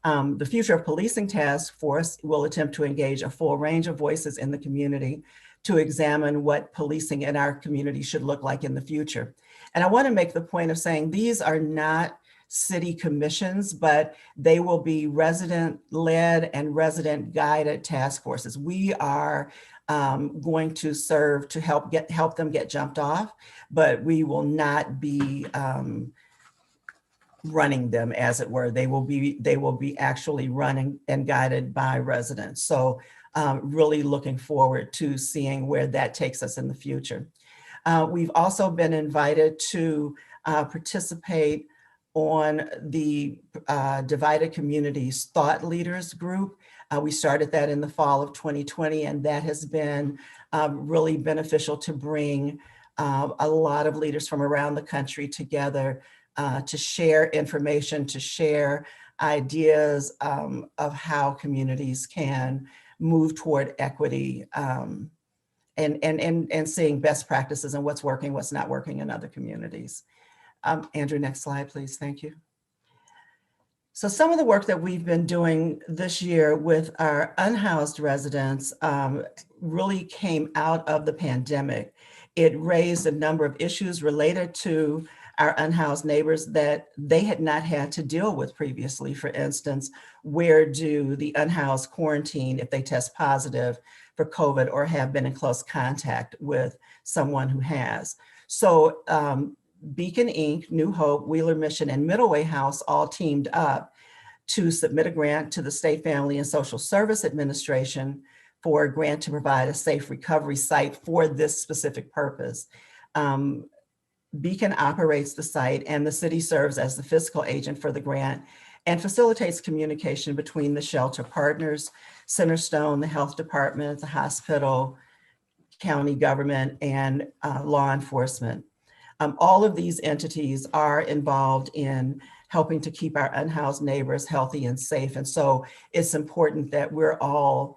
The Future of Policing Task Force will attempt to engage a full range of voices in the community to examine what policing in our community should look like in the future. And I want to make the point of saying these are not city commissions, but they will be resident-led and resident-guided task forces. We are going to serve to help them get jumped off, but we will not be running them, as it were. They will be actually running and guided by residents. So really looking forward to seeing where that takes us in the future. We've also been invited to participate on the Divided Communities Thought Leaders Group. We started that in the fall of 2020, and that has been really beneficial to bring a lot of leaders from around the country together to share information, to share ideas of how communities can move toward equity and seeing best practices and what's working, what's not working in other communities. Andrew, next slide, please. Thank you. So some of the work that we've been doing this year with our unhoused residents really came out of the pandemic. It raised a number of issues related to our unhoused neighbors that they had not had to deal with previously. For instance, where do the unhoused quarantine if they test positive for COVID or have been in close contact with someone who has? So Beacon Inc., New Hope, Wheeler Mission, and Middleway House all teamed up to submit a grant to the State Family and Social Service Administration for a grant to provide a safe recovery site for this specific purpose. Beacon operates the site, and the city serves as the fiscal agent for the grant and facilitates communication between the shelter partners, Centerstone, the health department, the hospital, county government, and law enforcement. All of these entities are involved in helping to keep our unhoused neighbors healthy and safe. And so it's important that we're all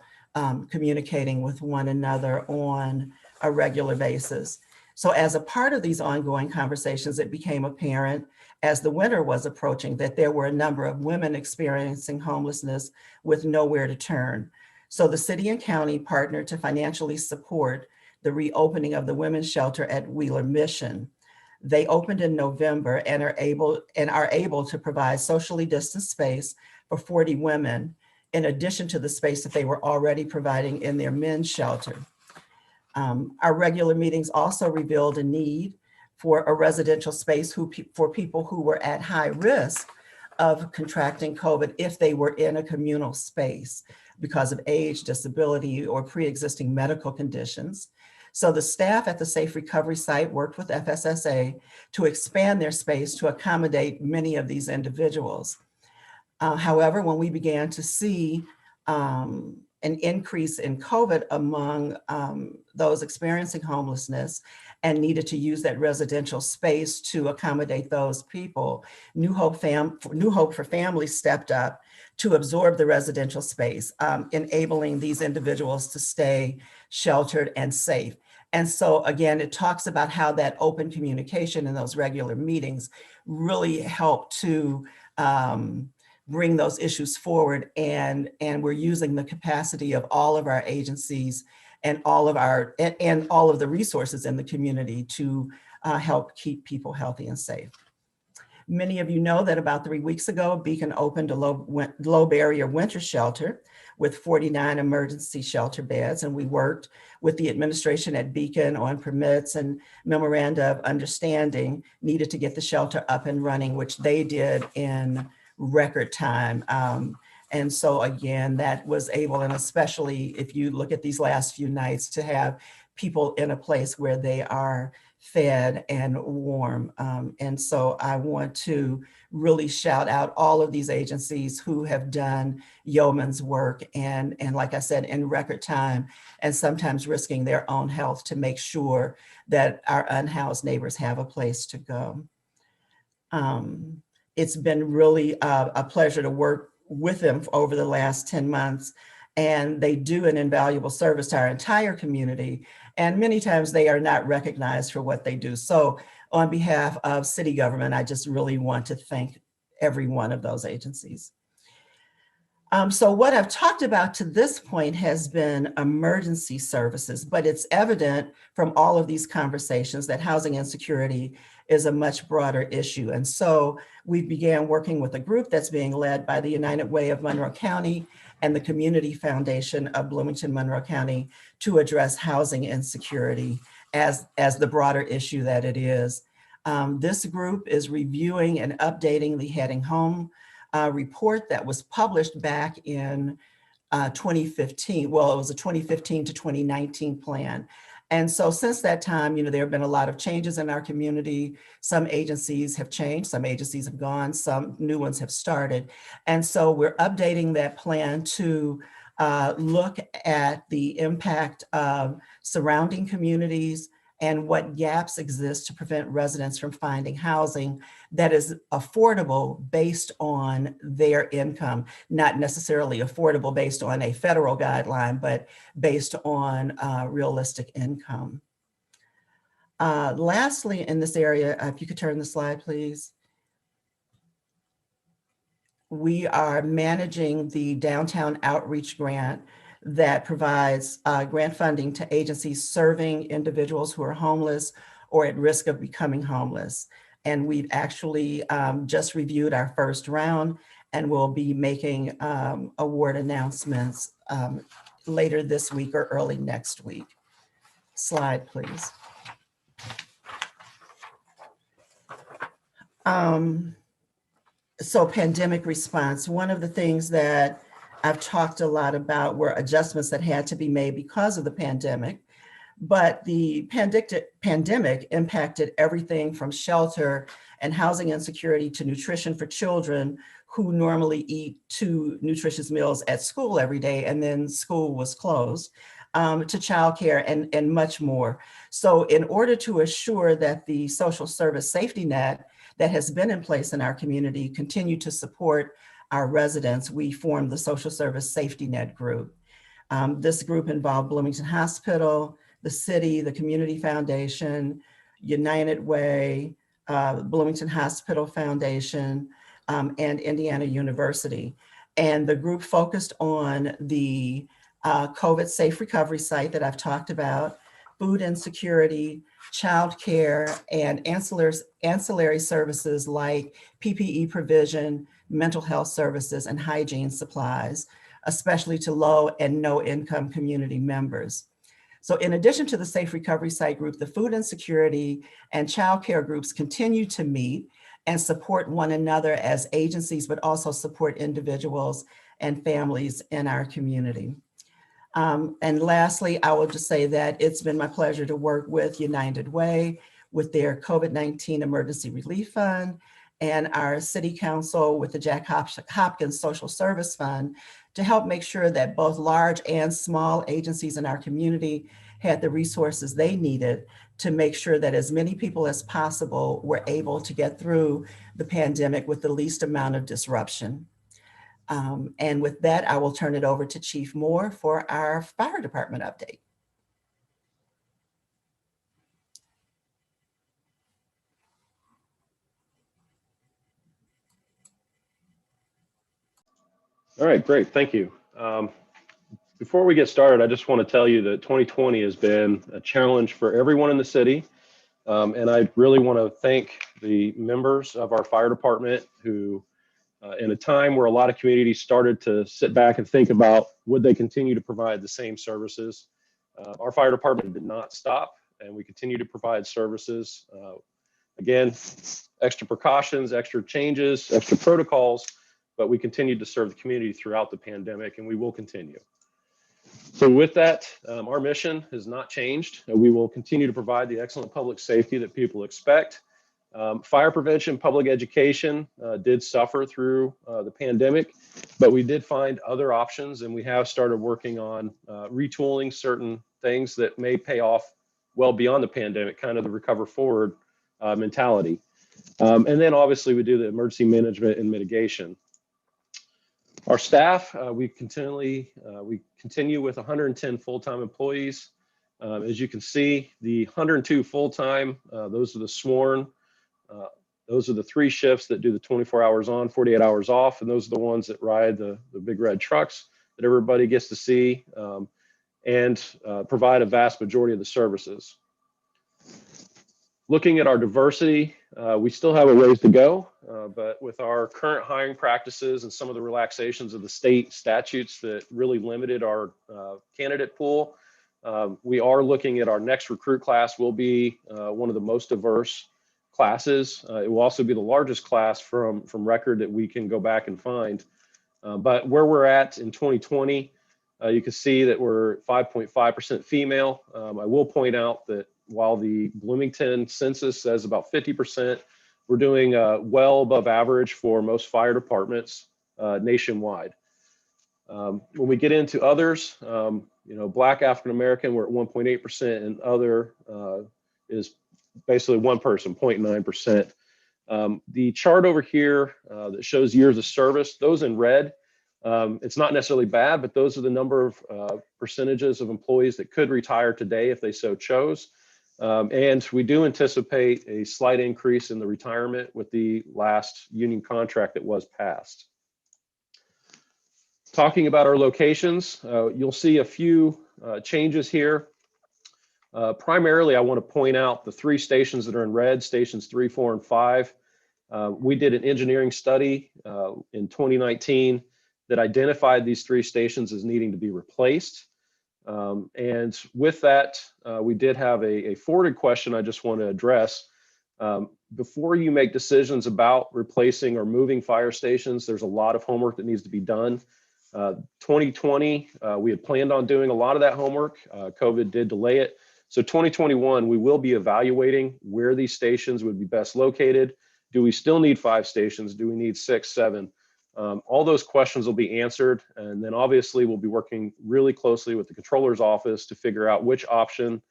communicating with one another on a regular basis. So as a part of these ongoing conversations, it became apparent as the winter was approaching that there were a number of women experiencing homelessness with nowhere to turn. So the city and county partnered to financially support the reopening of the women's shelter at Wheeler Mission. They opened in November and are able to provide socially distanced space for 40 women in addition to the space that they were already providing in their men's shelter. Our regular meetings also revealed a need for a residential space for people who were at high risk of contracting COVID if they were in a communal space because of age, disability, or pre-existing medical conditions. So the staff at the Safe Recovery site worked with FSSA to expand their space to accommodate many of these individuals. However, when we began to see an increase in COVID among those experiencing homelessness and needed to use that residential space to accommodate those people, New Hope for Families stepped up to absorb the residential space, enabling these individuals to stay sheltered and safe. And so again, it talks about how that open communication in those regular meetings really help to bring those issues forward, and we're using the capacity of all of our agencies and all of the resources in the community to help keep people healthy and safe. Many of you know that about 3 weeks ago, Beacon opened a low barrier winter shelter with 49 emergency shelter beds, and we worked with the administration at Beacon on permits and memoranda of understanding needed to get the shelter up and running, which they did in record time. And so again, that was able, and especially if you look at these last few nights, to have people in a place where they are fed and warm. And so I want to really shout out all of these agencies who have done yeoman's work and like I said, in record time, and sometimes risking their own health to make sure that our unhoused neighbors have a place to go. It's been really a pleasure to work with them over the last 10 months, and they do an invaluable service to our entire community, and many times they are not recognized for what they do. So on behalf of city government, I just really want to thank every one of those agencies. So what I've talked about to this point has been emergency services, but it's evident from all of these conversations that housing insecurity is a much broader issue. And so we began working with a group that's being led by the United Way of Monroe County and the Community Foundation of Bloomington, Monroe County to address housing insecurity as the broader issue that it is. This group is reviewing and updating the Heading Home report that was published back in 2015. Well, it was a 2015 to 2019 plan. And so since that time, there have been a lot of changes in our community. Some agencies have changed, some agencies have gone, some new ones have started. And so we're updating that plan to look at the impact of surrounding communities and what gaps exist to prevent residents from finding housing that is affordable based on their income, not necessarily affordable based on a federal guideline, but based on realistic income. Lastly, in this area, if you could turn the slide, please. We are managing the Downtown Outreach Grant that provides grant funding to agencies serving individuals who are homeless or at risk of becoming homeless. And we've actually just reviewed our first round, and we'll be making award announcements later this week or early next week. Slide, please. So pandemic response, one of the things that I've talked a lot about were adjustments that had to be made because of the pandemic, but the pandemic impacted everything from shelter and housing insecurity to nutrition for children who normally eat 2 nutritious meals at school every day, and then school was closed, to childcare and much more. So in order to assure that the social service safety net that has been in place in our community continue to support our residents, we formed the Social Service Safety Net Group. This group involved Bloomington Hospital, the city, the Community Foundation, United Way, Bloomington Hospital Foundation, and Indiana University. And the group focused on the COVID Safe Recovery site that I've talked about, food insecurity, childcare, and ancillary services like PPE provision, mental health services, and hygiene supplies. especially to low and no income community members. So in addition to the Safe Recovery Site Group, the food insecurity and child care groups continue to meet and support one another as agencies, but also support individuals and families in our community. And lastly, I will just say that it's been my pleasure to work with United Way with their COVID-19 Emergency Relief Fund and our City Council with the Jack Hopkins Social Service Fund to help make sure that both large and small agencies in our community had the resources they needed to make sure that as many people as possible were able to get through the pandemic with the least amount of disruption. And with that, I will turn it over to Chief Moore for our fire department update. All right, great, thank you. Before we get started, I just want to tell you that 2020 has been a challenge for everyone in the city. And I really want to thank the members of our fire department who, in a time where a lot of communities started to sit back and think about would they continue to provide the same services, our fire department did not stop, and we continue to provide services. Again, extra precautions, extra changes, extra protocols, but we continued to serve the community throughout the pandemic, and we will continue. So with that, our mission has not changed. We will continue to provide the excellent public safety that people expect. Fire prevention, public education did suffer through the pandemic, but we did find other options, and we have started working on retooling certain things that may pay off well beyond the pandemic, kind of the recover forward mentality. And then obviously we do the emergency management and mitigation. Our staff, we continue with 110 full-time employees. As you can see, the 102 full-time, those are the sworn, those are the 3 shifts that do the 24 hours on, 48 hours off, and those are the ones that ride the big red trucks that everybody gets to see and provide a vast majority of the services. Looking at our diversity, we still have a ways to go, but with our current hiring practices and some of the relaxations of the state statutes that really limited our candidate pool, we are looking at our next recruit class will be one of the most diverse classes. It will also be the largest class from record that we can go back and find. But where we're at in 2020, you can see that we're 5.5% female. I will point out that while the Bloomington census says about 50%, we're doing well above average for most fire departments nationwide. When we get into others, Black African American, we're at 1.8%, and other is basically one person, 0.9%. The chart over here that shows years of service, those in red, it's not necessarily bad, but those are the number of percentages of employees that could retire today if they so chose. And we do anticipate a slight increase in the retirement with the last union contract that was passed. Talking about our locations, you'll see a few changes here. Primarily, I want to point out the 3 stations that are in red, stations 3, 4, and 5. We did an engineering study in 2019 that identified these 3 stations as needing to be replaced. And with that, we did have a forwarded question I just want to address. Before you make decisions about replacing or moving fire stations, there's a lot of homework that needs to be done. 2020, we had planned on doing a lot of that homework. COVID did delay it. So 2021, we will be evaluating where these stations would be best located. Do we still need 5 stations? Do we need 6, 7? All those questions will be answered, and then obviously we'll be working really closely with the controller's office to figure out which option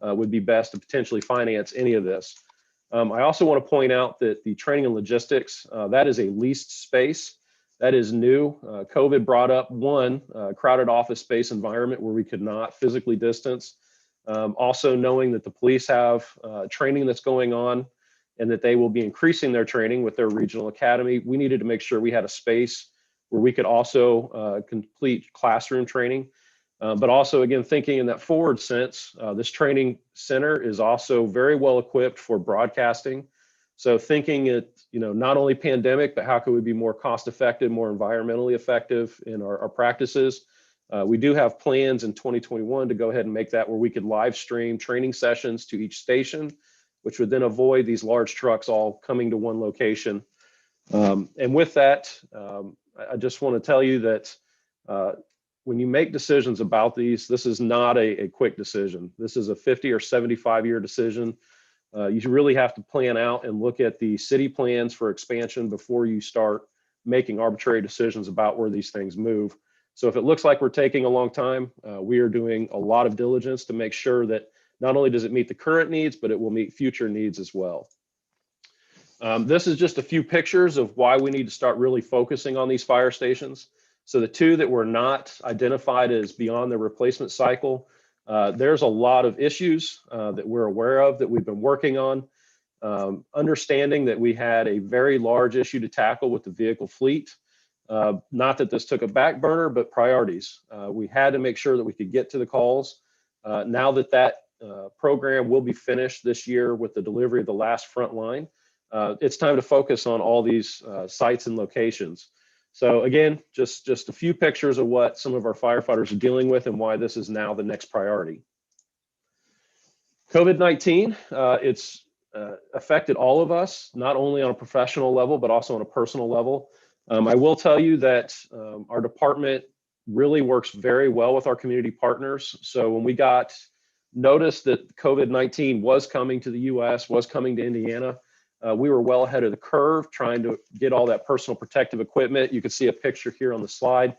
would be best to potentially finance any of this. I also want to point out that the training and logistics, that is a leased space. That is new. COVID brought up one crowded office space environment where we could not physically distance. Also knowing that the police have training that's going on and that they will be increasing their training with their regional academy, we needed to make sure we had a space where we could also complete classroom training. But also, again, thinking in that forward sense, this training center is also very well equipped for broadcasting. So thinking it, not only pandemic, but how can we be more cost effective, more environmentally effective in our practices. We do have plans in 2021 to go ahead and make that where we could live stream training sessions to each station, which would then avoid these large trucks all coming to one location. And with that, I just want to tell you that when you make decisions about these, this is not a quick decision. This is a 50 or 75-year decision. You really have to plan out and look at the city plans for expansion before you start making arbitrary decisions about where these things move. So if it looks like we're taking a long time, we are doing a lot of diligence to make sure that not only does it meet the current needs, but it will meet future needs as well. This is just a few pictures of why we need to start really focusing on these fire stations. So the two that were not identified as beyond the replacement cycle, there's a lot of issues that we're aware of that we've been working on. Understanding that we had a very large issue to tackle with the vehicle fleet. Not that this took a back burner, but priorities. We had to make sure that we could get to the calls. Now that that program will be finished this year with the delivery of the last front line, it's time to focus on all these sites and locations. So again, just a few pictures of what some of our firefighters are dealing with and why this is now the next priority. COVID-19, it's affected all of us, not only on a professional level, but also on a personal level. I will tell you that our department really works very well with our community partners. So when we got notice that COVID-19 was coming to the US, was coming to Indiana, we were well ahead of the curve trying to get all that personal protective equipment. You can see a picture here on the slide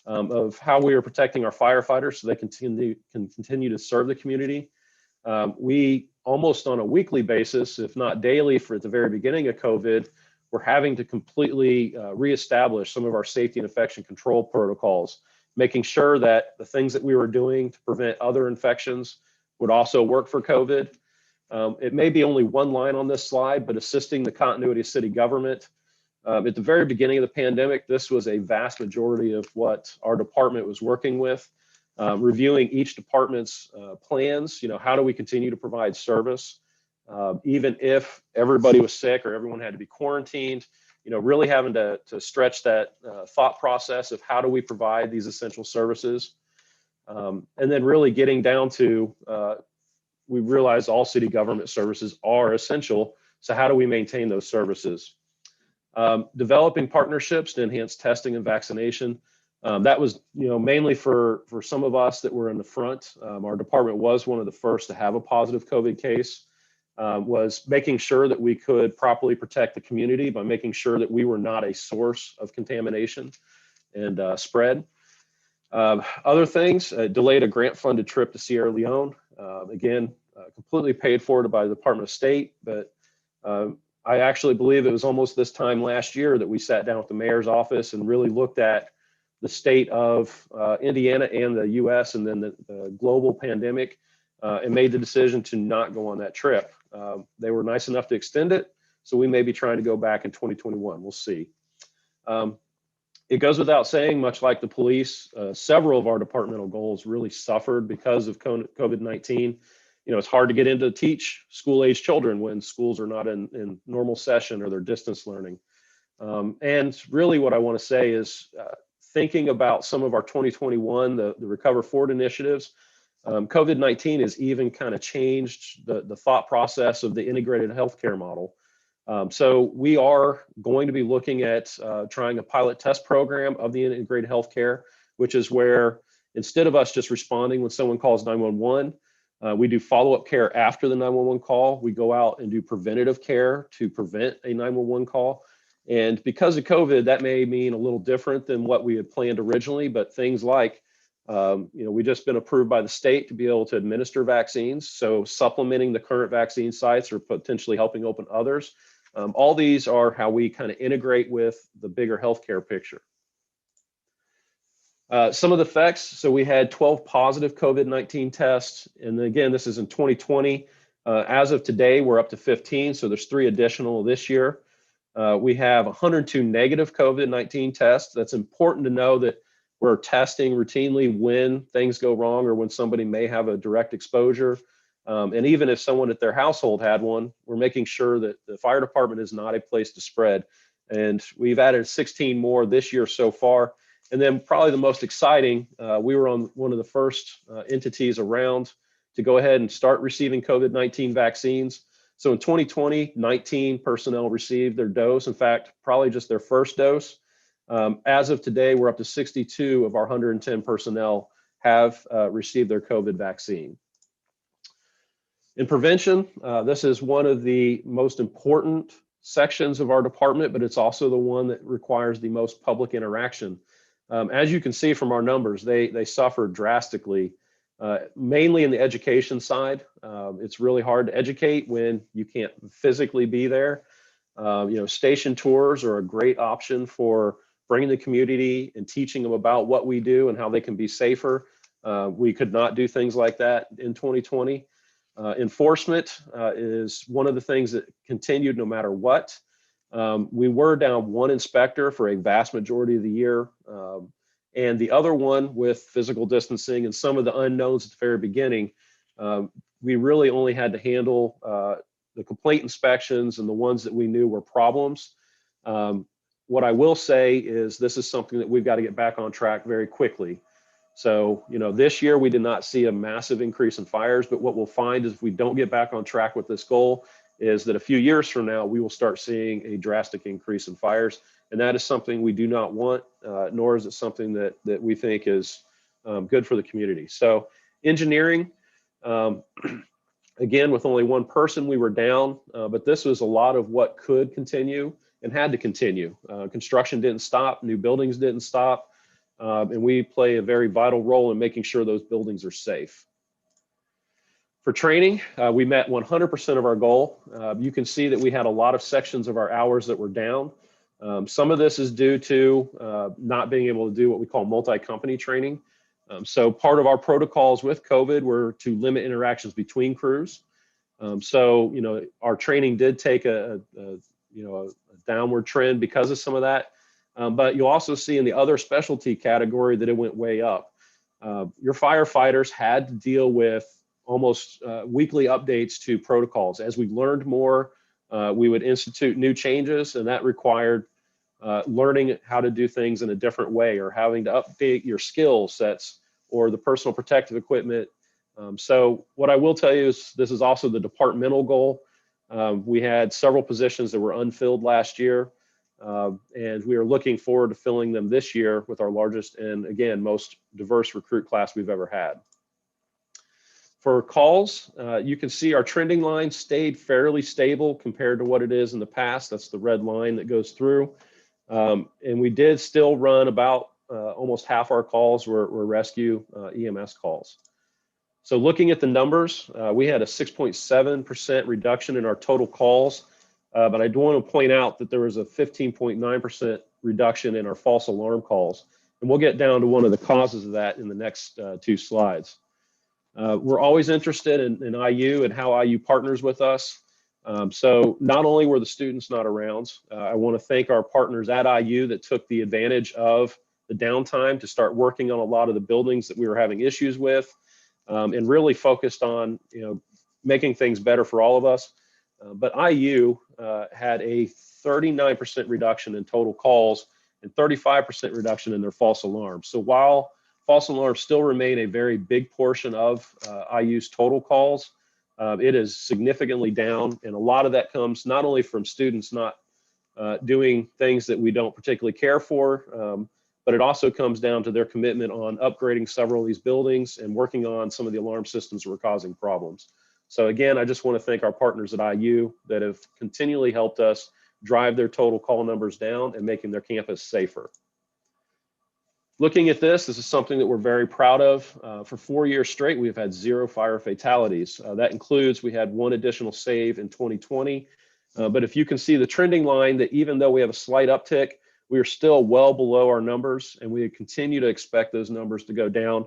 of how we are protecting our firefighters so they can continue to serve the community. We almost on a weekly basis, if not daily for at the very beginning of COVID, we're having to completely reestablish some of our safety and infection control protocols, making sure that the things that we were doing to prevent other infections would also work for COVID. It may be only one line on this slide, but assisting the continuity of city government. At the very beginning of the pandemic, this was a vast majority of what our department was working with, reviewing each department's plans. How do we continue to provide service? Even if everybody was sick or everyone had to be quarantined, really having to stretch that thought process of how do we provide these essential services. And then really getting down to, we realize all city government services are essential. So how do we maintain those services? Developing partnerships to enhance testing and vaccination. That was, mainly for some of us that were in the front. Our department was one of the first to have a positive COVID case. Was making sure that we could properly protect the community by making sure that we were not a source of contamination and spread. Other things, delayed a grant-funded trip to Sierra Leone. Again, completely paid for by the Department of State, but I actually believe it was almost this time last year that we sat down with the mayor's office and really looked at the state of Indiana and the US and then the global pandemic and made the decision to not go on that trip. They were nice enough to extend it, so we may be trying to go back in 2021. We'll see. It goes without saying, much like the police, several of our departmental goals really suffered because of COVID-19. It's hard to get in to teach school-age children when schools are not in normal session or they're distance learning. And really what I want to say is thinking about some of our 2021, the Recover Forward initiatives, COVID-19 has even kind of changed the thought process of the integrated healthcare model. So we are going to be looking at trying a pilot test program of the integrated healthcare, which is where instead of us just responding when someone calls 911, we do follow-up care after the 911 call. We go out and do preventative care to prevent a 911 call. And because of COVID, that may mean a little different than what we had planned originally, but things like, we've just been approved by the state to be able to administer vaccines. So supplementing the current vaccine sites or potentially helping open others. All these are how we kind of integrate with the bigger healthcare picture. Some of the effects, so we had 12 positive COVID-19 tests. And again, this is in 2020. As of today, we're up to 15. So there's 3 additional this year. We have 102 negative COVID-19 tests. That's important to know that we're testing routinely when things go wrong or when somebody may have a direct exposure. And even if someone at their household had one, we're making sure that the fire department is not a place to spread. And we've added 16 more this year so far. And then probably the most exciting, we were on one of the first entities around to go ahead and start receiving COVID-19 vaccines. So in 2020, 19 personnel received their dose. In fact, probably just their first dose. As of today, we're up to 62 of our 110 personnel have received their COVID vaccine. In prevention, this is one of the most important sections of our department, but it's also the one that requires the most public interaction. As you can see from our numbers, they suffered drastically, mainly in the education side. It's really hard to educate when you can't physically be there. Station tours are a great option for bringing the community and teaching them about what we do and how they can be safer. We could not do things like that in 2020. Enforcement is one of the things that continued no matter what. We were down one inspector for a vast majority of the year. And the other one, with physical distancing and some of the unknowns at the very beginning, we really only had to handle the complaint inspections and the ones that we knew were problems. What I will say is this is something that we've got to get back on track very quickly. So, this year we did not see a massive increase in fires, but what we'll find is if we don't get back on track with this goal is that a few years from now, we will start seeing a drastic increase in fires. And that is something we do not want, nor is it something that we think is good for the community. So engineering, again, with only one person, we were down, but this was a lot of what could continue and had to continue. Construction didn't stop, new buildings didn't stop. And we play a very vital role in making sure those buildings are safe. For training, we met 100% of our goal. You can see that we had a lot of sections of our hours that were down. Some of this is due to not being able to do what we call multi-company training. So part of our protocols with COVID were to limit interactions between crews. So, our training did take a downward trend because of some of that. But you'll also see in the other specialty category that it went way up. Your firefighters had to deal with almost weekly updates to protocols. As we learned more, we would institute new changes, and that required learning how to do things in a different way or having to update your skill sets or the personal protective equipment. So what I will tell you is this is also the departmental goal. We had several positions that were unfilled last year. And we are looking forward to filling them this year with our largest and, again, most diverse recruit class we've ever had. For calls, you can see our trending line stayed fairly stable compared to what it is in the past. That's the red line that goes through. And we did still run about almost half our calls were rescue EMS calls. So looking at the numbers, we had a 6.7% reduction in our total calls. But I do want to point out that there was a 15.9% reduction in our false alarm calls. And we'll get down to one of the causes of that in the next two slides. We're always interested in IU and how IU partners with us. So not only were the students not around, I want to thank our partners at IU that took the advantage of the downtime to start working on a lot of the buildings that we were having issues with, and really focused on making things better for all of us. But IU had a 39% reduction in total calls and 35% reduction in their false alarms. So while false alarms still remain a very big portion of IU's total calls, it is significantly down. And a lot of that comes not only from students not doing things that we don't particularly care for, but it also comes down to their commitment on upgrading several of these buildings and working on some of the alarm systems that were causing problems. So again, I just want to thank our partners at IU that have continually helped us drive their total call numbers down and making their campus safer. Looking at this is something that we're very proud of. For 4 years straight, we've had 0 fire fatalities. That includes we had 1 additional save in 2020. But if you can see the trending line, that even though we have a slight uptick, we are still well below our numbers, and we continue to expect those numbers to go down.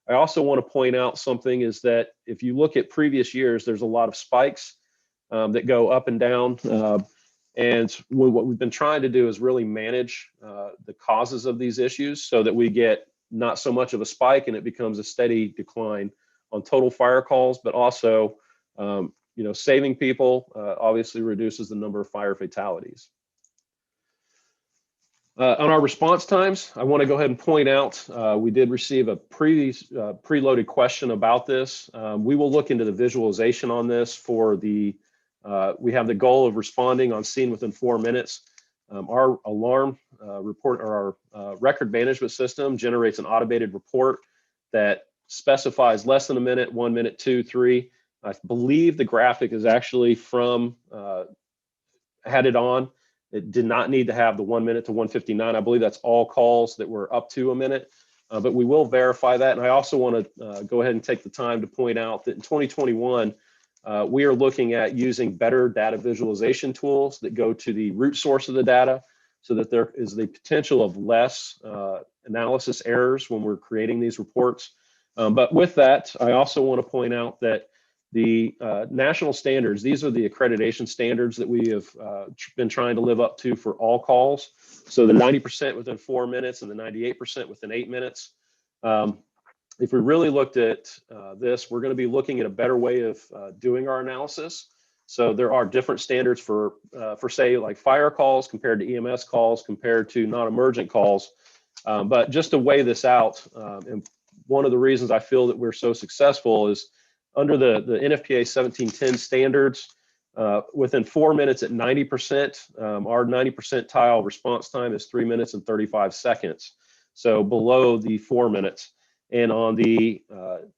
I also want to point out something is that if you look at previous years, there's a lot of spikes that go up and down. And what we've been trying to do is really manage the causes of these issues so that we get not so much of a spike and it becomes a steady decline on total fire calls, but also Saving people obviously reduces the number of fire fatalities. On our response times, I want to go ahead and point out, we did receive a preloaded question about this. We will look into the visualization on this for we have the goal of responding on scene within 4 minutes. Our alarm report, or our record management system, generates an automated report that specifies less than a minute, 1 minute, 2, 3. I believe the graphic is actually from, had it on. It did not need to have the 1 minute to 1:59. I believe that's all calls that were up to a minute, but we will verify that. And I also want to go ahead and take the time to point out that in 2021, we are looking at using better data visualization tools that go to the root source of the data, so that there is the potential of less analysis errors when we're creating these reports. But with that, I also want to point out that the national standards, these are the accreditation standards that we have been trying to live up to for all calls. So the 90% within 4 minutes and the 98% within 8 minutes. If we really looked at this, we're going to be looking at a better way of doing our analysis. So there are different standards for say, like fire calls compared to EMS calls compared to non-emergent calls. But just to weigh this out, and one of the reasons I feel that we're so successful is under the NFPA 1710 standards, within 4 minutes at 90%, our 90 percentile response time is 3 minutes and 35 seconds. So below the 4 minutes. And on the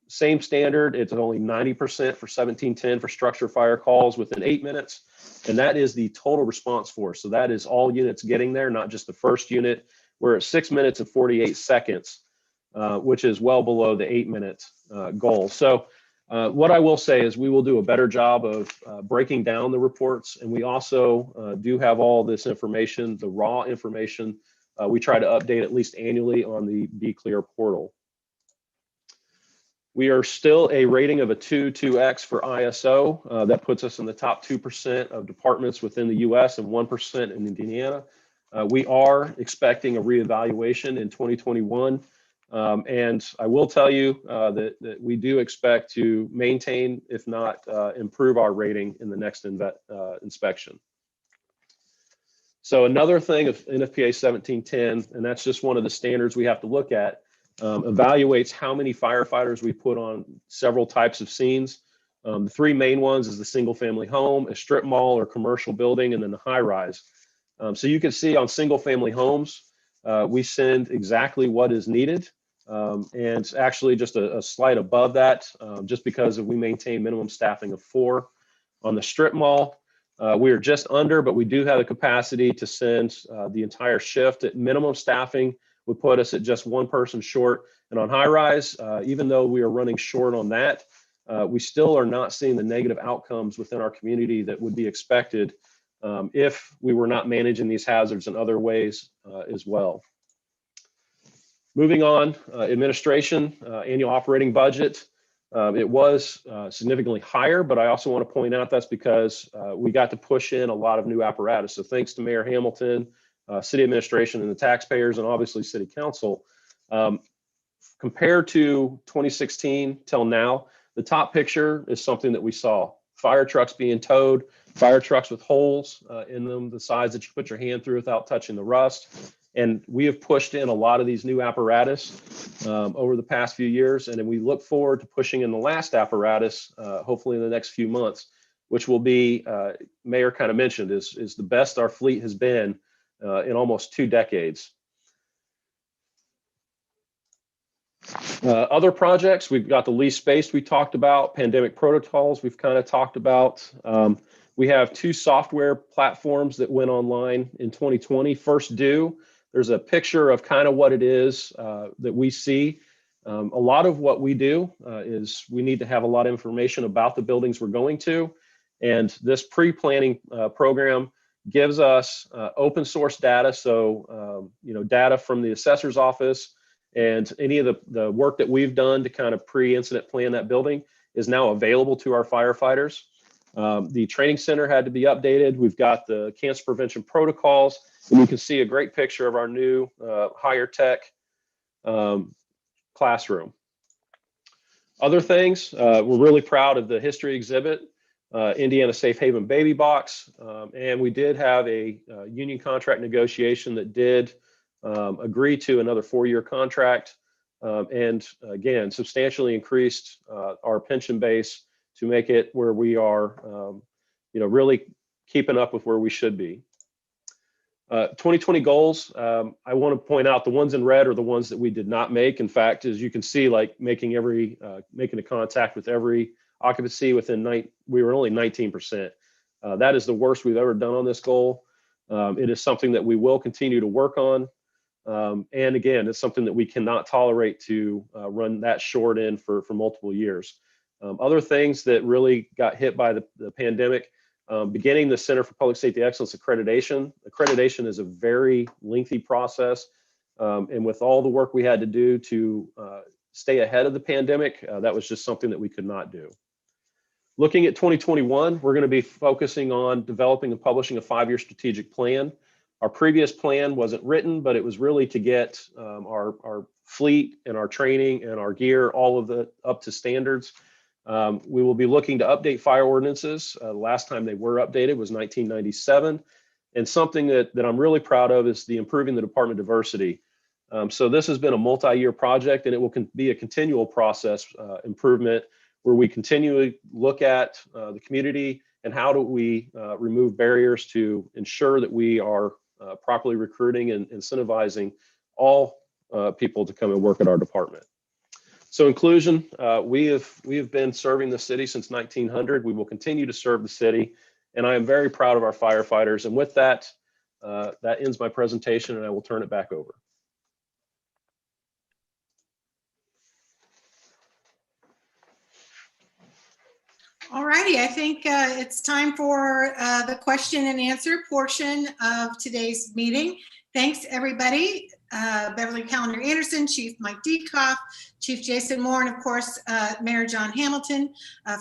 same standard, it's only 90% for 1710 for structure fire calls within 8 minutes. And that is the total response force. So that is all units getting there, not just the first unit. We're at 6 minutes and 48 seconds, which is well below the 8 minute goal. So what I will say is we will do a better job of breaking down the reports. And we also do have all this information, the raw information. We try to update at least annually on the Be Clear portal. We are still a rating of a 2x for ISO. That puts us in the top 2% of departments within the US and 1% in Indiana. We are expecting a reevaluation in 2021. And I will tell you that we do expect to maintain, if not improve our rating in the next inspection. So another thing of NFPA 1710, and that's just one of the standards we have to look at, evaluates how many firefighters we put on several types of scenes. The three main ones is the single family home, a strip mall or commercial building, and then the high rise. So you can see on single family homes, we send exactly what is needed. And actually just a slight above that, just because we maintain minimum staffing of 4. On the strip mall, we are just under, but we do have the capacity to send the entire shift. At minimum staffing would put us at just 1 person short. And on high rise, even though we are running short on that, we still are not seeing the negative outcomes within our community that would be expected if we were not managing these hazards in other ways as well. Moving on, administration, annual operating budget. It was significantly higher, but I also want to point out that's because we got to push in a lot of new apparatus. So thanks to Mayor Hamilton, city administration, and the taxpayers, and obviously city council. Compared to 2016 till now, the top picture is something that we saw. Fire trucks being towed, fire trucks with holes in them, the size that you put your hand through without touching the rust. And we have pushed in a lot of these new apparatus over the past few years. And then we look forward to pushing in the last apparatus, hopefully in the next few months, which will be, Mayor kind of mentioned, is the best our fleet has been in almost 2 decades. Other projects, we've got the lease space we talked about, pandemic protocols we've kind of talked about. We have 2 software platforms that went online in 2020. First Due, there's a picture of kind of what it is that we see. A lot of what we do is we need to have a lot of information about the buildings we're going to. And this pre-planning program gives us open source data. So, data from the assessor's office and any of the work that we've done to kind of pre-incident plan that building is now available to our firefighters. The training center had to be updated. We've got the cancer prevention protocols, and you can see a great picture of our new higher tech classroom. Other things, we're really proud of the history exhibit, Indiana Safe Haven Baby Box, and we did have a union contract negotiation that did agree to another 4-year contract, and again, substantially increased our pension base to make it where we are, really keeping up with where we should be. 2020 goals, I want to point out the ones in red are the ones that we did not make. In fact, as you can see, like making a contact with every occupancy within we were only 19%. That is the worst we've ever done on this goal. It is something that we will continue to work on. And again, it's something that we cannot tolerate to run that short in for multiple years. Other things that really got hit by the pandemic, beginning the Center for Public Safety Excellence accreditation. Accreditation is a very lengthy process. And with all the work we had to do to stay ahead of the pandemic, that was just something that we could not do. Looking at 2021, we're going to be focusing on developing and publishing a 5-year strategic plan. Our previous plan wasn't written, but it was really to get our fleet and our training and our gear, all of it up to standards. We will be looking to update fire ordinances. The last time they were updated was 1997. And something that I'm really proud of is the improving the department diversity. So this has been a multi-year project, and it will be a continual process improvement where we continually look at the community and how do we remove barriers to ensure that we are properly recruiting and incentivizing all people to come and work at our department. So inclusion, we have been serving the city since 1900. We will continue to serve the city, and I am very proud of our firefighters. And with that, that ends my presentation, and I will turn it back over. All righty, I think it's time for the question and answer portion of today's meeting. Thanks, everybody. Beverly Calendar Anderson, Chief Mike Dekoff, Chief Jason Moore, and of course, Mayor John Hamilton.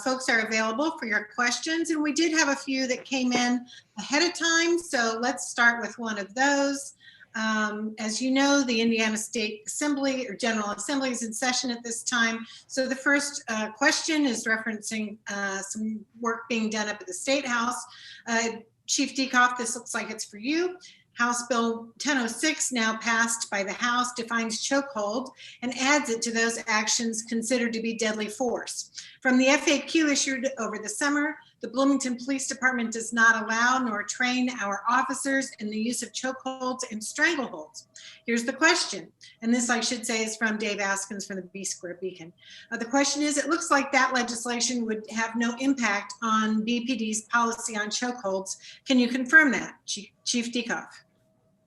Folks are available for your questions, and we did have a few that came in ahead of time, so let's start with one of those. As you know, the Indiana State Assembly or General Assembly is in session at this time. So the first question is referencing some work being done up at the State House. Chief Dekoff, this looks like it's for you. House Bill 1006, now passed by the House, defines chokehold and adds it to those actions considered to be deadly force. From the FAQ issued over the summer, the Bloomington Police Department does not allow nor train our officers in the use of chokeholds and strangleholds. Here's the question, and this I should say is from Dave Askins from the B-Square Beacon. The question is, it looks like that legislation would have no impact on BPD's policy on chokeholds. Can you confirm that, Chief Dekoff?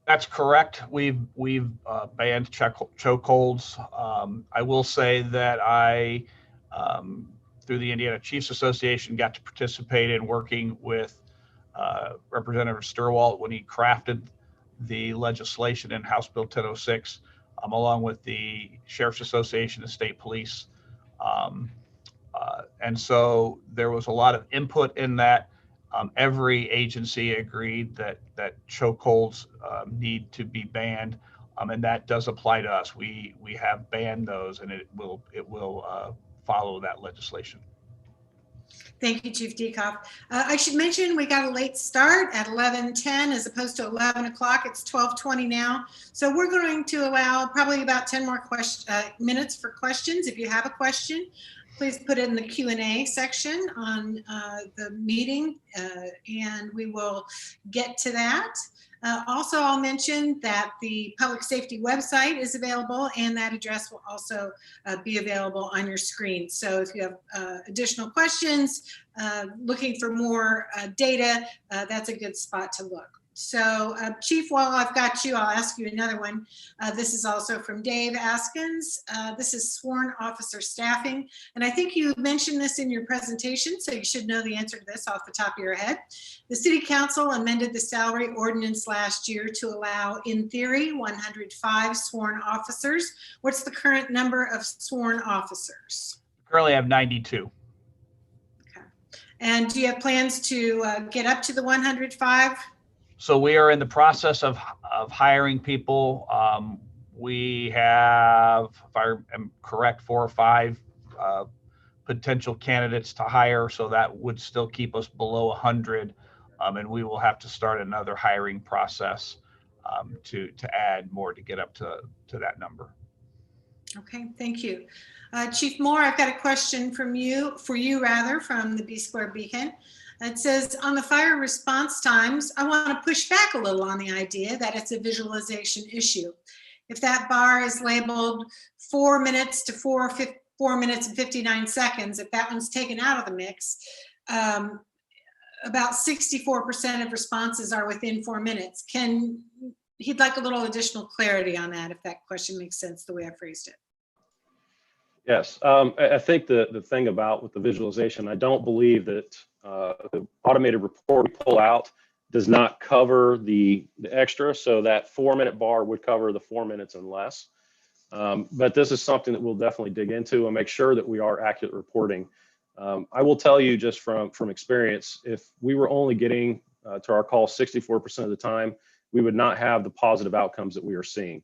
That's correct. We've banned chokeholds. I will say that I, through the Indiana Chiefs Association, got to participate in working with Representative Sturwalt when he crafted the legislation in House Bill 1006, along with the Sheriff's Association and State Police. And so there was a lot of input in that. Every agency agreed that chokeholds need to be banned, and that does apply to us. We have banned those, and it will follow that legislation. Thank you, Chief Dekoff. I should mention we got a late start at 11:10 as opposed to 11 o'clock. It's 12:20 now. So we're going to allow probably about 10 more minutes for questions. If you have a question, please put it in the Q&A section on the meeting, and we will get to that. Also, I'll mention that the public safety website is available, and that address will also be available on your screen. So if you have additional questions, looking for more data, that's a good spot to look. So Chief, while I've got you, I'll ask you another one. This is also from Dave Askins. This is sworn officer staffing. And I think you mentioned this in your presentation, so you should know the answer to this off the top of your head. The City Council amended the salary ordinance last year to allow, in theory, 105 sworn officers. What's the current number of sworn officers? Currently I have 92. Okay. And do you have plans to get up to the 105? So we are in the process of hiring people. We have, if I am correct, 4 or 5 potential candidates to hire, so that would still keep us below 100, and we will have to start another hiring process to add more to get up to that number. Okay, thank you. Chief Moore, I've got a question for you from the B-Square Beacon. It says, on the fire response times, I want to push back a little on the idea that it's a visualization issue. If that bar is labeled 4 minutes to 4 minutes and 59 seconds, if that one's taken out of the mix, about 64% of responses are within 4 minutes. He'd like a little additional clarity on that, if that question makes sense the way I phrased it. Yes, I think the thing about with the visualization, I don't believe that the automated report we pull out does not cover the extra. So that 4 minute bar would cover the 4 minutes and less. But this is something that we'll definitely dig into and make sure that we are accurate reporting. I will tell you just from experience, if we were only getting to our call 64% of the time, we would not have the positive outcomes that we are seeing.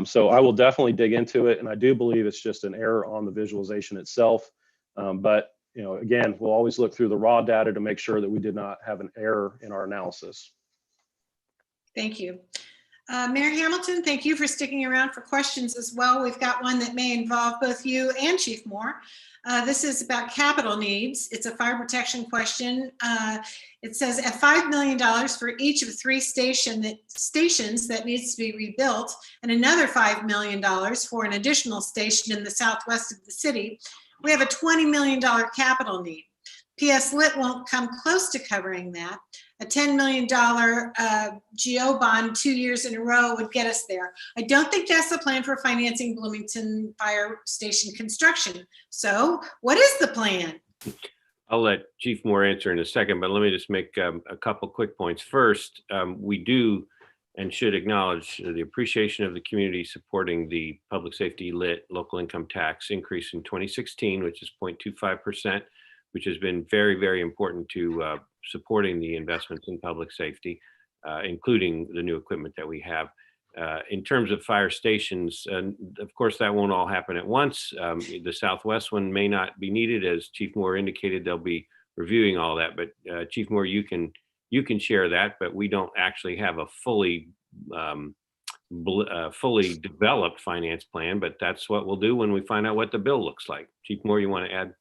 So I will definitely dig into it. And I do believe it's just an error on the visualization itself. But you know, again, we'll always look through the raw data to make sure that we did not have an error in our analysis. Thank you. Mayor Hamilton, thank you for sticking around for questions as well. We've got one that may involve both you and Chief Moore. This is about capital needs. It's a fire protection question. It says at $5 million for each of 3 stations that needs to be rebuilt, and another $5 million for an additional station in the southwest of the city, we have a $20 million capital need. PS Lit won't come close to covering that. A $10 million GO bond 2 years in a row would get us there. I don't think that's the plan for financing Bloomington Fire Station construction. So what is the plan? I'll let Chief Moore answer in a second, but let me just make a couple quick points. First, we do and should acknowledge the appreciation of the community supporting the public safety lit local income tax increase in 2016, which is 0.25%, which has been very, very important to supporting the investments in public safety, including the new equipment that we have. In terms of fire stations, of course, that won't all happen at once. The Southwest one may not be needed. As Chief Moore indicated, they'll be reviewing all that. But Chief Moore, you can share that, but we don't actually have a fully developed finance plan, but that's what we'll do when we find out what the bill looks like. Chief Moore, you want to add?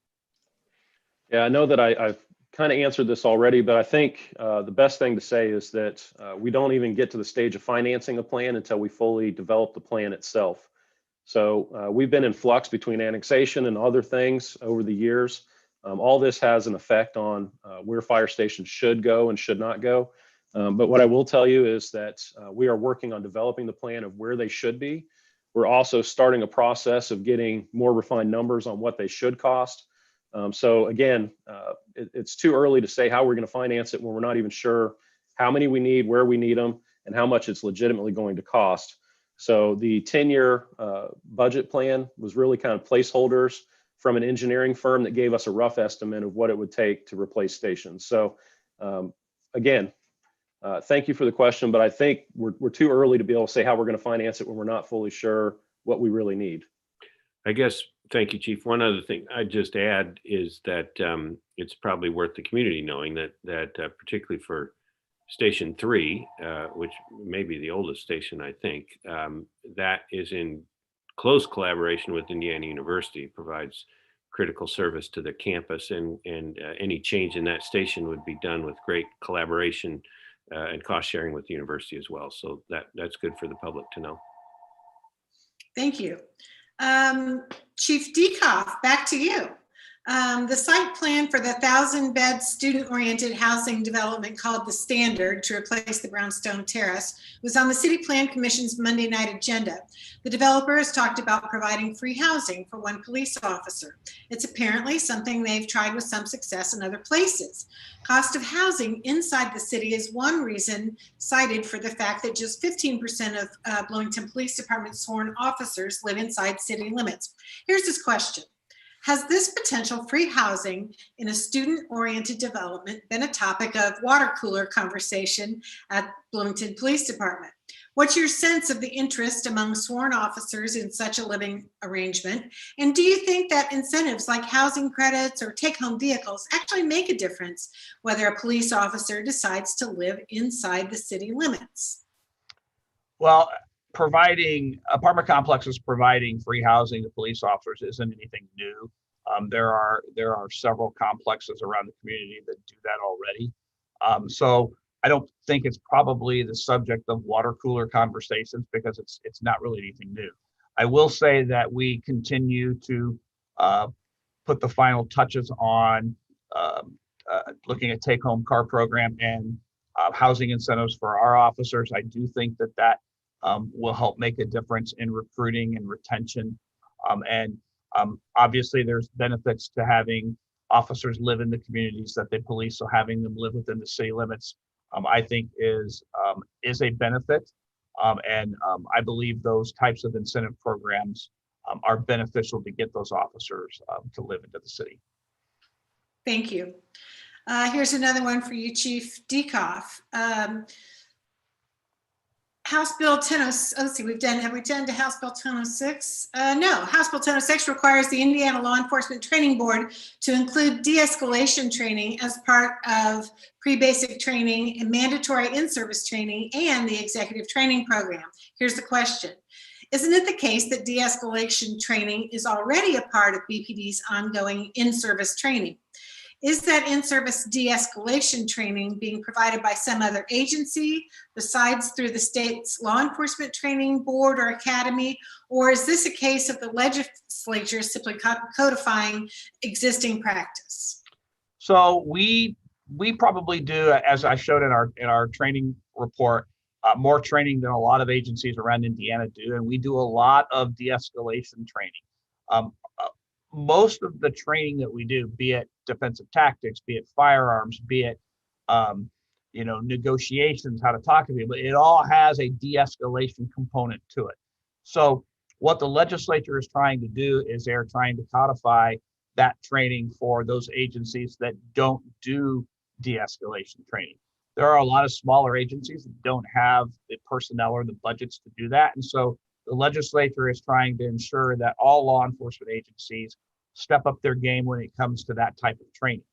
Yeah, I know that I've kind of answered this already, but I think the best thing to say is that we don't even get to the stage of financing a plan until we fully develop the plan itself. So we've been in flux between annexation and other things over the years. All this has an effect on where fire stations should go and should not go. But what I will tell you is that we are working on developing the plan of where they should be. We're also starting a process of getting more refined numbers on what they should cost. So again, it's too early to say how we're going to finance it when we're not even sure how many we need, where we need them, and how much it's legitimately going to cost. So the 10-year budget plan was really kind of placeholders from an engineering firm that gave us a rough estimate of what it would take to replace stations. So again, thank you for the question, but I think we're too early to be able to say how we're going to finance it when we're not fully sure what we really need. I guess, thank you, Chief. One other thing I'd just add is that it's probably worth the community knowing that particularly for Station 3, which may be the oldest station, I think, that is in close collaboration with Indiana University. It provides critical service to the campus, and any change in that station would be done with great collaboration and cost sharing with the university as well. So that's good for the public to know. Thank you. Chief Dekoff, back to you. The site plan for the 1,000-bed student-oriented housing development called The Standard to replace the brownstone terrace was on the City Plan Commission's Monday night agenda. The developer has talked about providing free housing for 1 police officer. It's apparently something they've tried with some success in other places. Cost of housing inside the city is one reason cited for the fact that just 15% of Bloomington Police Department sworn officers live inside city limits. Here's his question. Has this potential free housing in a student-oriented development been a topic of water cooler conversation at Bloomington Police Department? What's your sense of the interest among sworn officers in such a living arrangement? And do you think that incentives like housing credits or take-home vehicles actually make a difference whether a police officer decides to live inside the city limits? Well, providing apartment complexes providing free housing to police officers isn't anything new. There are several complexes around the community that do that already. So I don't think it's probably the subject of water cooler conversations because it's not really anything new. I will say that we continue to put the final touches on looking at take-home car program and housing incentives for our officers. I do think that will help make a difference in recruiting and retention. Obviously, there's benefits to having officers live in the communities that they police, so having them live within the city limits, I think is a benefit. I believe those types of incentive programs are beneficial to get those officers to live into the city. Thank you. Here's another one for you, Chief Dekoff. House Bill 1006, let's see, have we done to House Bill 1006? No, House Bill 1006 requires the Indiana Law Enforcement Training Board to include de-escalation training as part of pre-basic training and mandatory in-service training and the executive training program. Here's the question. Isn't it the case that de-escalation training is already a part of BPD's ongoing in-service training? Is that in-service de-escalation training being provided by some other agency besides through the state's law enforcement training board or academy? Or is this a case of the legislature simply codifying existing practice? So we probably do, as I showed in our training report, more training than a lot of agencies around Indiana do, and we do a lot of de-escalation training. Most of the training that we do, be it defensive tactics, be it firearms, be it negotiations, how to talk to people, it all has a de-escalation component to it. So what the legislature is trying to do is they're trying to codify that training for those agencies that don't do de-escalation training. There are a lot of smaller agencies that don't have the personnel or the budgets to do that. And so the legislature is trying to ensure that all law enforcement agencies step up their game when it comes to that type of training.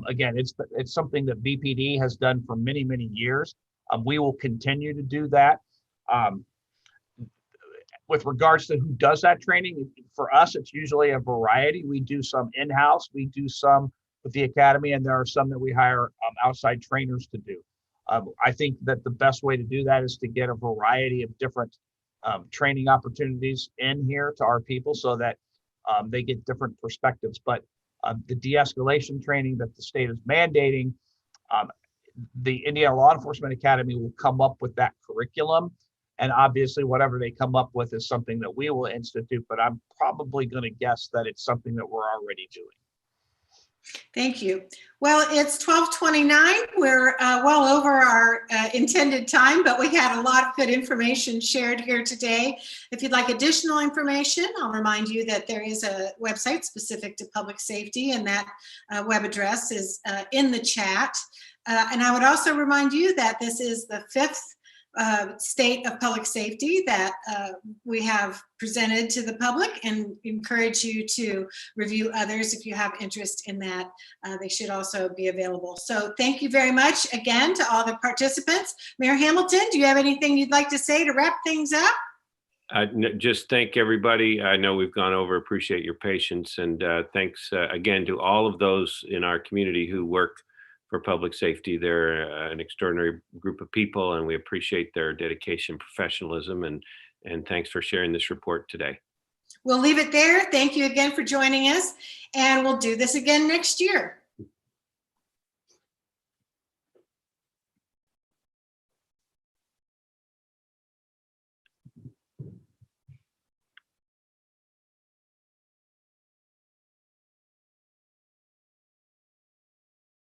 Again, it's something that BPD has done for many, many years. We will continue to do that. With regards to who does that training, for us, it's usually a variety. We do some in-house, we do some with the academy, and there are some that we hire outside trainers to do. I think that the best way to do that is to get a variety of different training opportunities in here to our people so that they get different perspectives. But the de-escalation training that the state is mandating, the Indiana Law Enforcement Academy will come up with that curriculum. And obviously, whatever they come up with is something that we will institute, but I'm probably going to guess that it's something that we're already doing. Thank you. Well, it's 12:29. We're well over our intended time, but we had a lot of good information shared here today. If you'd like additional information, I'll remind you that there is a website specific to public safety, and that web address is in the chat. And I would also remind you that this is the 5th state of public safety that we have presented to the public, and encourage you to review others if you have interest in that. They should also be available. So thank you very much again to all the participants. Mayor Hamilton, do you have anything you'd like to say to wrap things up? Just thank everybody. I know we've gone over, appreciate your patience, and thanks again to all of those in our community who work for public safety. They're an extraordinary group of people, and we appreciate their dedication, professionalism, and thanks for sharing this report today. We'll leave it there. Thank you again for joining us, and we'll do this again next year.